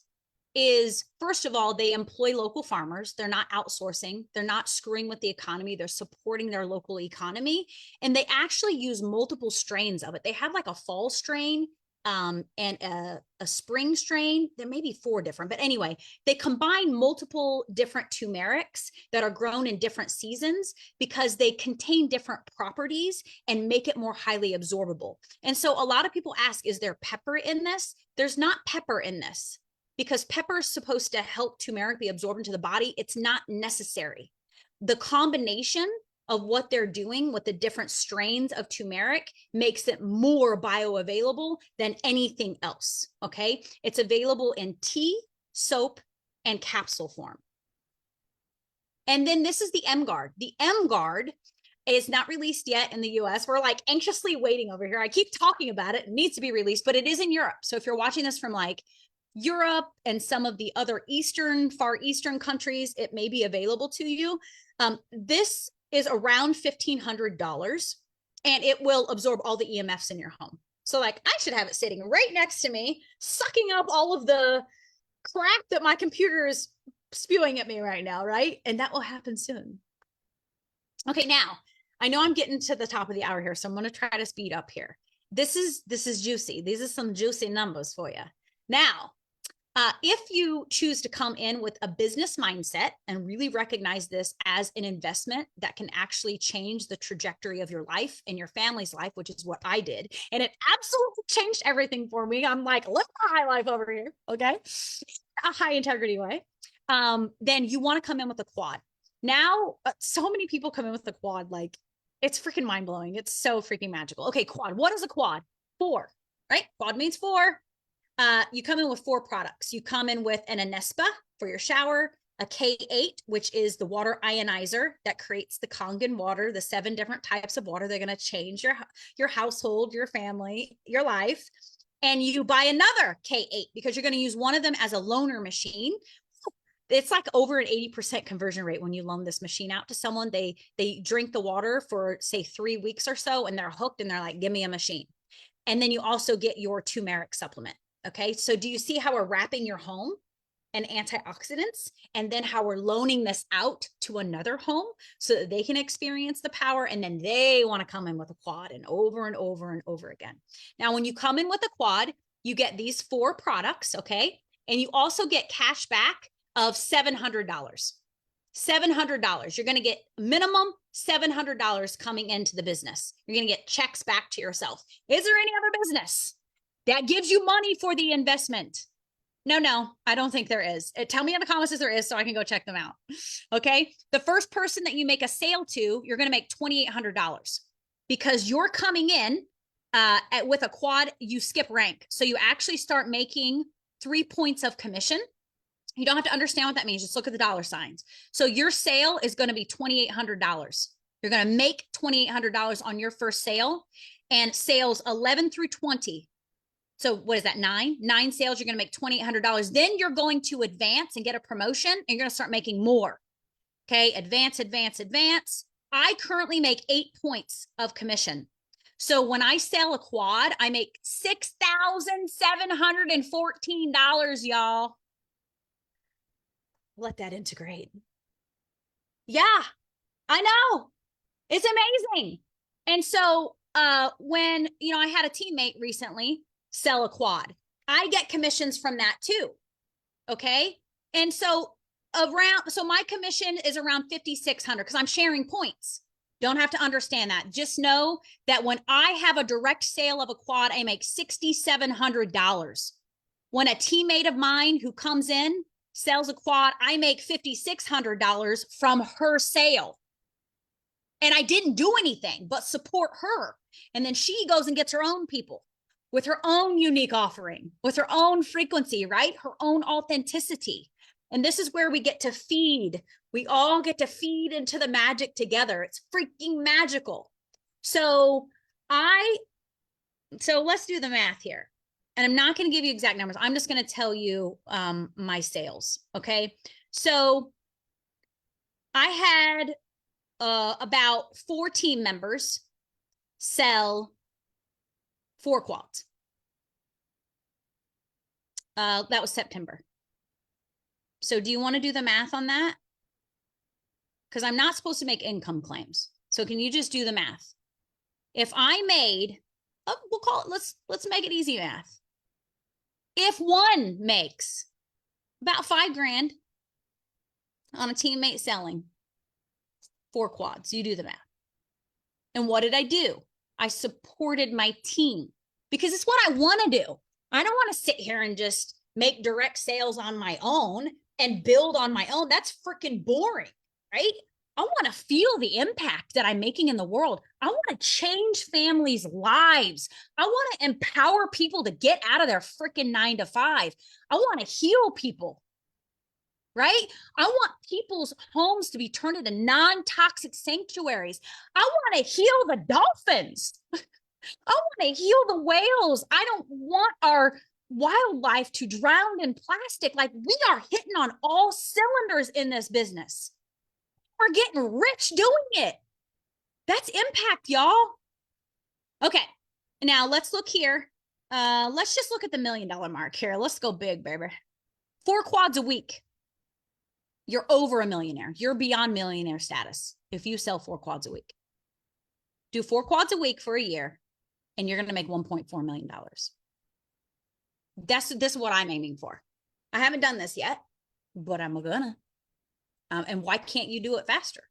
is, first of all, they employ local farmers. They're not outsourcing. They're not screwing with the economy. They're supporting their local economy. And they actually use multiple strains of it. They have like a fall strain and a spring strain. There may be 4 different, but anyway, they combine multiple different turmerics that are grown in different seasons because they contain different properties and make it more highly absorbable. And so a lot of people ask, is there pepper in this? There's not pepper in this because pepper is supposed to help turmeric be absorbed into the body. It's not necessary. The combination of what they're doing with the different strains of turmeric makes it more bioavailable than anything else. Okay. It's available in tea, soap, and capsule form. And then this is the M Guard. The M Guard is not released yet in the US. We're like anxiously waiting over here. I keep talking about it. It needs to be released, but it is in Europe. So if you're watching this from like Europe and some of the other far eastern countries, it may be available to you. This is around $1,500 and it will absorb all the EMFs in your home. So like, I should have it sitting right next to me, sucking up all of the crap that my computer is spewing at me right now, right? And that will happen soon. Okay, now I know I'm getting to the top of the hour here, so I'm going to try to speed up here. This is juicy. These are some juicy numbers for you. Now, if you choose to come in with a business mindset and really recognize this as an investment that can actually change the trajectory of your life and your family's life, which is what I did, and it absolutely changed everything for me. I'm like, live a high life over here, okay? A high integrity way. Then you want to come in with a quad. Now, so many people come in with the quad, like, it's freaking mind-blowing. It's so freaking magical. Okay, quad. What is a quad? 4, right? Quad means 4. You come in with 4 products. You come in with an Anespa for your shower, a K8, which is the water ionizer that creates the Kangen water, the 7 different types of water. They're going to change your household, your family, your life. And you buy another K8 because you're going to use one of them as a loaner machine. It's like over an 80% conversion rate when you loan this machine out to someone. They drink the water for, say, 3 weeks or so, and they're hooked and they're like, give me a machine. And then you also get your turmeric supplement. Okay, so do you see how we're wrapping your home in antioxidants, and then how we're loaning this out to another home so that they can experience the power, and then they want to come in with a quad and over and over and over again. Now, when you come in with a quad, you get these 4 products, okay? And you also get cash back of $700. $700. You're going to get minimum $700 coming into the business. You're going to get checks back to yourself. Is there any other business that gives you money for the investment? No, I don't think there is. Tell me in the comments if there is so I can go check them out. Okay. The first person that you make a sale to, you're going to make $2,800 because you're coming in with a quad, you skip rank. So you actually start making 3 points of commission. You don't have to understand what that means. Just look at the dollar signs. So your sale is going to be $2,800. You're going to make $2,800 on your first sale, and sales 11 through 20. So what is that? 9 sales. You're going to make $2,800. Then you're going to advance and get a promotion, and you're going to start making more. Okay. Advance. I currently make 8 points of commission. So when I sell a quad, I make $6,714, y'all. Let that integrate. Yeah, I know. It's amazing. And so when, I had a teammate recently sell a quad, I get commissions from that too. Okay. And so my commission is around 5,600 because I'm sharing points. Don't have to understand that. Just know that when I have a direct sale of a quad, I make $6,700. When a teammate of mine who comes in sells a quad, I make $5,600 from her sale. And I didn't do anything but support her. And then she goes and gets her own people with her own unique offering, with her own frequency, right? Her own authenticity. And this is where we get to feed. We all get to feed into the magic together. It's freaking magical. So let's do the math here. And I'm not going to give you exact numbers. I'm just going to tell you my sales. Okay. So I had about 4 team members sell 4 quads. That was September. So do you want to do the math on that? Because I'm not supposed to make income claims. So can you just do the math? If I made, we'll call it, let's make it easy math. If one makes about $5,000 on a teammate selling 4 quads, you do the math. And what did I do? I supported my team because it's what I want to do. I don't want to sit here and just make direct sales on my own and build on my own. That's freaking boring, right? I want to feel the impact that I'm making in the world. I want to change families' lives. I want to empower people to get out of their freaking 9 to 5. I want to heal people, right? I want people's homes to be turned into non-toxic sanctuaries. I want to heal the dolphins. I want to heal the whales. I don't want our wildlife to drown in plastic. Like, we are hitting on all cylinders in this business. We're getting rich doing it. That's impact, y'all. Okay, now let's look here. Let's just look at the $1 million mark here. Let's go big, baby. 4 quads a week. You're over a millionaire. You're beyond millionaire status if you sell 4 quads a week. Do 4 quads a week for a year, and you're going to make $1.4 million. This is what I'm aiming for. I haven't done this yet, but I'm gonna. And why can't you do it faster?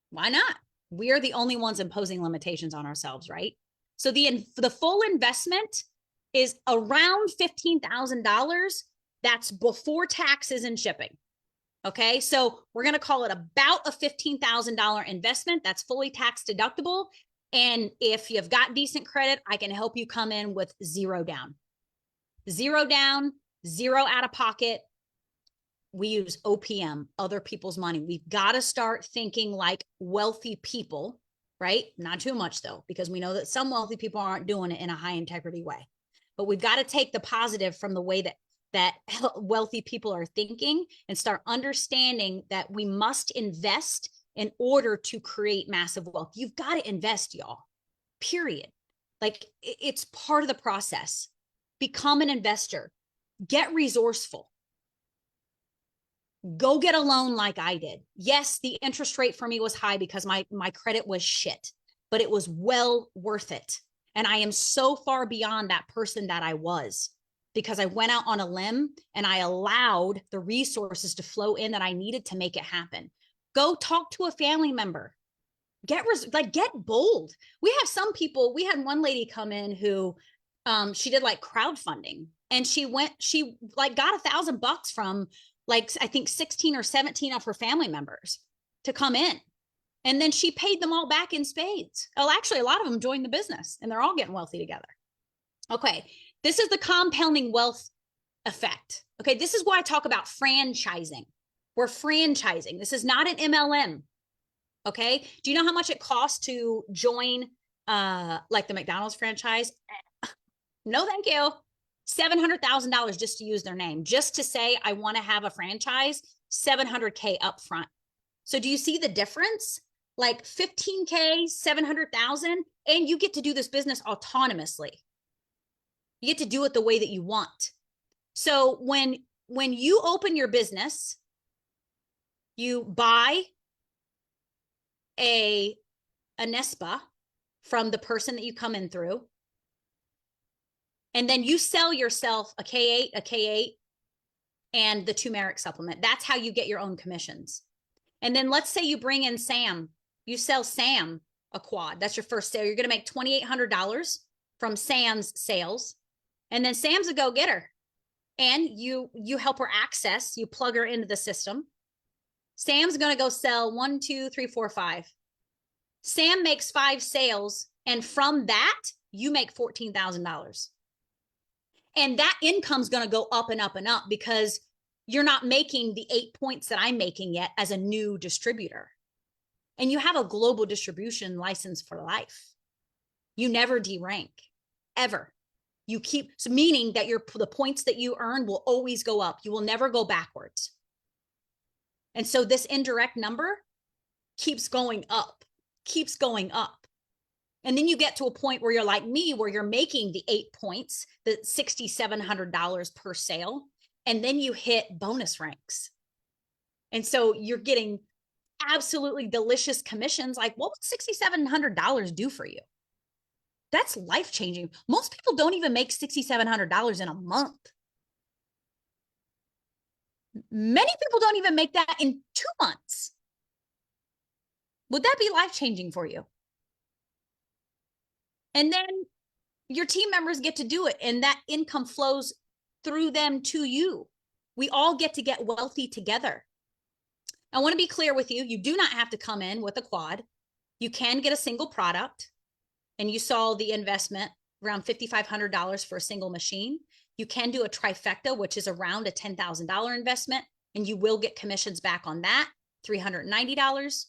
Why not? We are the only ones imposing limitations on ourselves, right? So the full investment is around $15,000. That's before taxes and shipping. Okay, so we're going to call it about a $15,000 investment. That's fully tax deductible. And if you've got decent credit, I can help you come in with 0 down. 0 down, 0 out of pocket. We use OPM, other people's money. We've got to start thinking like wealthy people, right? Not too much though, because we know that some wealthy people aren't doing it in a high integrity way. But we've got to take the positive from the way that wealthy people are thinking and start understanding that we must invest in order to create massive wealth. You've got to invest, y'all, period. Like, it's part of the process. Become an investor, get resourceful. Go get a loan like I did. Yes, the interest rate for me was high because my credit was shit, but it was well worth it. And I am so far beyond that person that I was because I went out on a limb and I allowed the resources to flow in that I needed to make it happen. Go talk to a family member. Get bold. We have some people, we had one lady come in who she did like crowdfunding, and she like got $1,000 from like, I think 16 or 17 of her family members to come in. And then she paid them all back in spades. Well, actually, a lot of them joined the business and they're all getting wealthy together. Okay. This is the compounding wealth effect. Okay. This is why I talk about franchising. We're franchising. This is not an MLM. Okay. Do you know how much it costs to join like the McDonald's franchise? No, thank you. $700,000 just to use their name, just to say, I want to have a franchise, $700K up front. So do you see the difference? Like 15K, 700,000, and you get to do this business autonomously. You get to do it the way that you want. So when you open your business, you buy a NESPA from the person that you come in through, and then you sell yourself a K8, and the turmeric supplement. That's how you get your own commissions. And then let's say you bring in Sam. You sell Sam a quad. That's your first sale. You're going to make $2,800 from Sam's sales. And then Sam's a go-getter. And you help her access. You plug her into the system. Sam's going to go sell 1, 2, 3, 4, 5. Sam makes 5 sales. And from that, you make $14,000. And that income's going to go up and up and up because you're not making the 8 points that I'm making yet as a new distributor. And you have a global distribution license for life. You never derank, ever. You keep, so meaning that the points that you earn will always go up. You will never go backwards. And so this indirect number keeps going up, keeps going up. And then you get to a point where you're like me, where you're making the 8 points, the $6,700 per sale. And then you hit bonus ranks. And so you're getting absolutely delicious commissions. Like, what would $6,700 do for you? That's life-changing. Most people don't even make $6,700 in a month. Many people don't even make that in 2 months. Would that be life-changing for you? And then your team members get to do it, and that income flows through them to you. We all get to get wealthy together. I want to be clear with you. You do not have to come in with a quad. You can get a single product. And you saw the investment around $5,500 for a single machine. You can do a trifecta, which is around a $10,000 investment. And you will get commissions back on that, $390.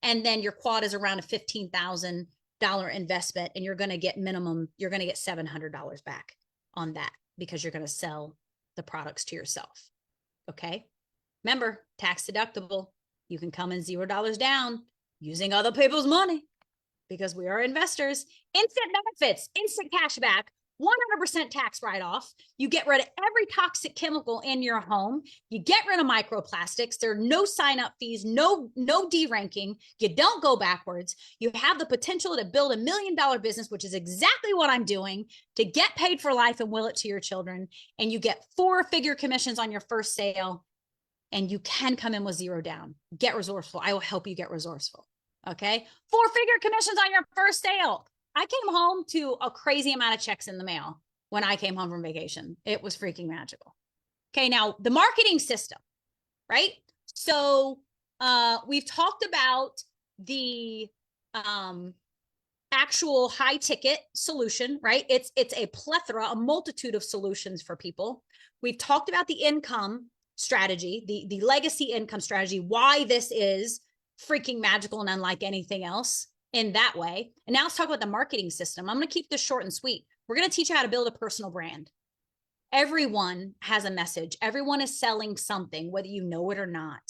And then your quad is around a $15,000 investment. And you're going to get $700 back on that because you're going to sell the products to yourself. Okay. Remember, tax deductible. You can come in $0 down using other people's money because we are investors. Instant benefits, instant cash back, 100% tax write-off. You get rid of every toxic chemical in your home. You get rid of microplastics. There are no sign-up fees, no deranking. You don't go backwards. You have the potential to build $1 million business, which is exactly what I'm doing, to get paid for life and will it to your children. And you get 4-figure commissions on your first sale. And you can come in with $0 down. Get resourceful. I will help you get resourceful. Okay. 4-figure commissions on your first sale. I came home to a crazy amount of checks in the mail when I came home from vacation. It was freaking magical. Okay. Now the marketing system, right? So we've talked about the actual high ticket solution, right? It's a plethora, a multitude of solutions for people. We've talked about the income strategy, the legacy income strategy, why this is freaking magical and unlike anything else in that way. And now let's talk about the marketing system. I'm going to keep this short and sweet. We're going to teach you how to build a personal brand. Everyone has a message. Everyone is selling something, whether you know it or not.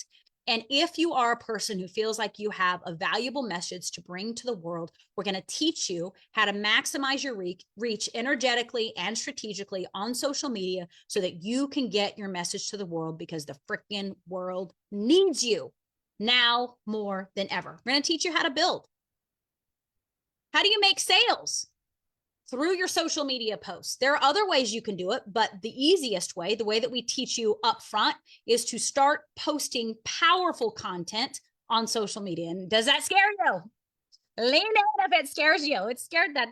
And if you are a person who feels like you have a valuable message to bring to the world, we're going to teach you how to maximize your reach energetically and strategically on social media so that you can get your message to the world because the freaking world needs you now more than ever. We're going to teach you how to build. How do you make sales? through your social media posts. There are other ways you can do it, but the easiest way, the way that we teach you up front, is to start posting powerful content on social media. And does that scare you? Lean in if it scares you. It scared that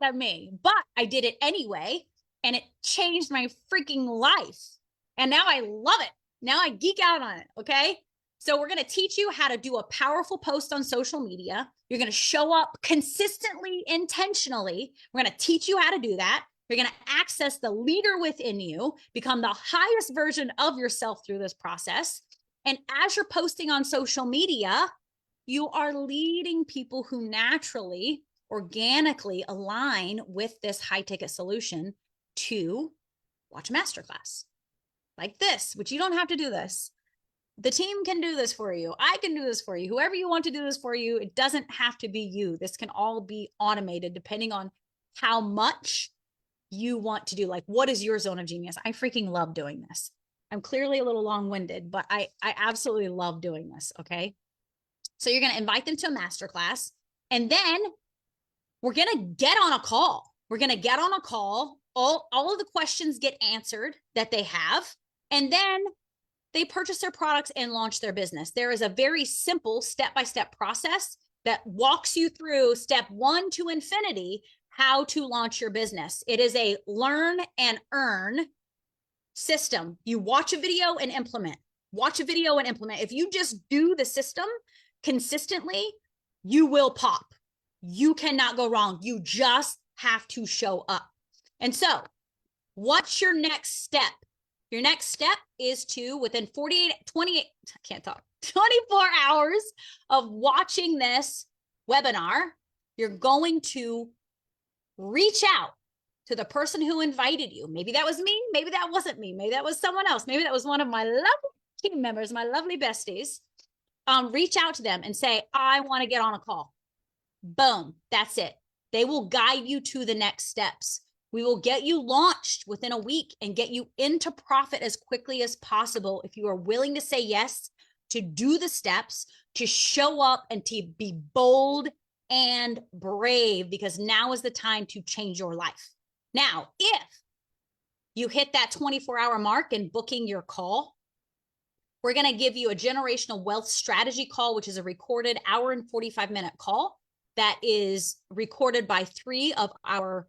out of me, but I did it anyway, and it changed my freaking life. And now I love it. Now I geek out on it. Okay. So we're going to teach you how to do a powerful post on social media. You're going to show up consistently, intentionally. We're going to teach you how to do that. You're going to access the leader within you, become the highest version of yourself through this process. And as you're posting on social media, you are leading people who naturally, organically align with this high ticket solution to watch a masterclass like this, which you don't have to do this. The team can do this for you. I can do this for you. Whoever you want to do this for you, it doesn't have to be you. This can all be automated depending on how much you want to do. Like, what is your zone of genius? I freaking love doing this. I'm clearly a little long-winded, but I absolutely love doing this. Okay. So you're going to invite them to a masterclass, and then we're going to get on a call. We're going to get on a call. All of the questions get answered that they have, and then they purchase their products and launch their business. There is a very simple step-by-step process that walks you through step 1 to infinity, how to launch your business. It is a learn and earn system. You watch a video and implement. Watch a video and implement. If you just do the system consistently, you will pop. You cannot go wrong. You just have to show up. And so, what's your next step? Your next step is to, within 24 hours of watching this webinar, you're going to reach out to the person who invited you. Maybe that was me. Maybe that wasn't me. Maybe that was someone else. Maybe that was one of my lovely team members, my lovely besties. Reach out to them and say, I want to get on a call. Boom. That's it. They will guide you to the next steps. We will get you launched within a week and get you into profit as quickly as possible if you are willing to say yes, to do the steps, to show up, and to be bold and brave, because now is the time to change your life. Now, if you hit that 24-hour mark in booking your call, we're going to give you a generational wealth strategy call, which is a recorded hour and 45-minute call that is recorded by 3 of our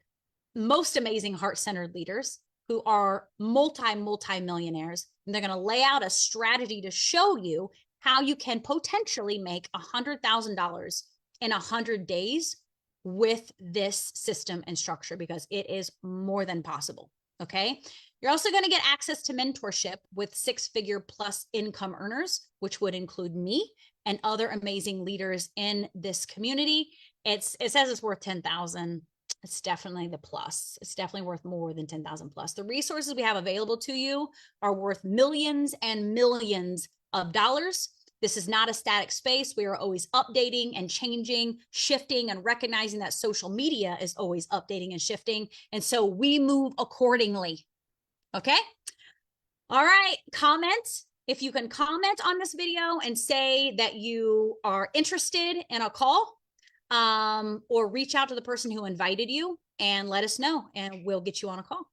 most amazing heart-centered leaders who are multi-millionaires. And they're going to lay out a strategy to show you how you can potentially make $100,000 in 100 days with this system and structure, because it is more than possible. Okay. You're also going to get access to mentorship with 6-figure plus income earners, which would include me and other amazing leaders in this community. It says it's worth 10,000. It's definitely the plus. It's definitely worth more than 10,000 plus. The resources we have available to you are worth millions and millions of dollars. This is not a static space. We are always updating and changing, shifting, and recognizing that social media is always updating and shifting. And so we move accordingly. Okay. All right. Comment. If you can comment on this video and say that you are interested in a call, or reach out to the person who invited you and let us know, and we'll get you on a call.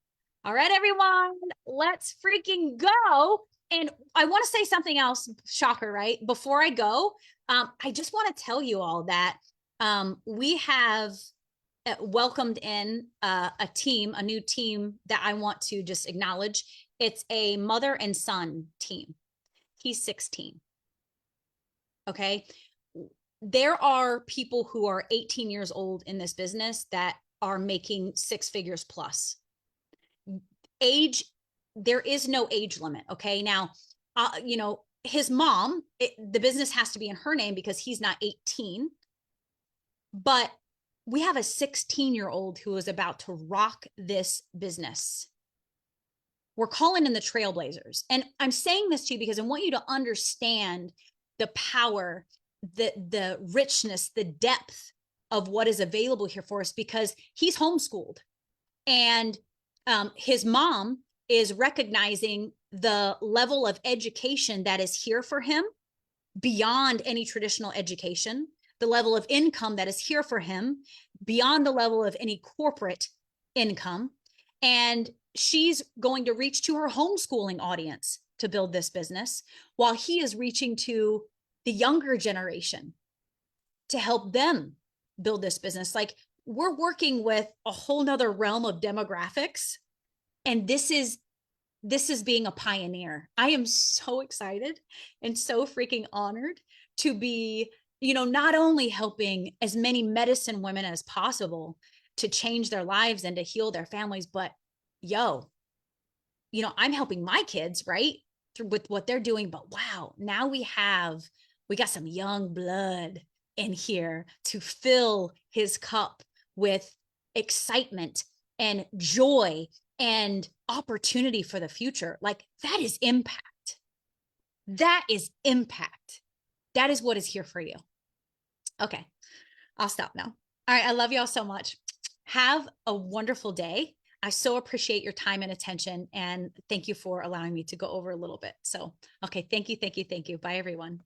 All right, everyone, let's freaking go. And I want to say something else, shocker, right? Before I go, I just want to tell you all that we have welcomed in a new team that I want to just acknowledge. It's a mother and son team. He's 16. Okay. There are people who are 18 years old in this business that are making 6 figures plus. Age, there is no age limit. Okay. Now, his mom, the business has to be in her name because he's not 18, but we have a 16-year-old who is about to rock this business. We're calling in the trailblazers. And I'm saying this to you because I want you to understand the power, the richness, the depth of what is available here for us, because he's homeschooled, and his mom is recognizing the level of education that is here for him beyond any traditional education, the level of income that is here for him beyond the level of any corporate income. And she's going to reach to her homeschooling audience to build this business, while he is reaching to the younger generation to help them build this business. Like, we're working with a whole nother realm of demographics. And this is being a pioneer. I am so excited and so freaking honored to be, not only helping as many medicine women as possible to change their lives and to heal their families, but I'm helping my kids, right? With what they're doing. But wow, now we got some young blood in here to fill his cup with excitement and joy and opportunity for the future. Like, that is impact. That is impact. That is what is here for you. Okay, I'll stop now. All right, I love y'all so much. Have a wonderful day. I so appreciate your time and attention, and thank you for allowing me to go over a little bit. So, okay, thank you. Bye, everyone.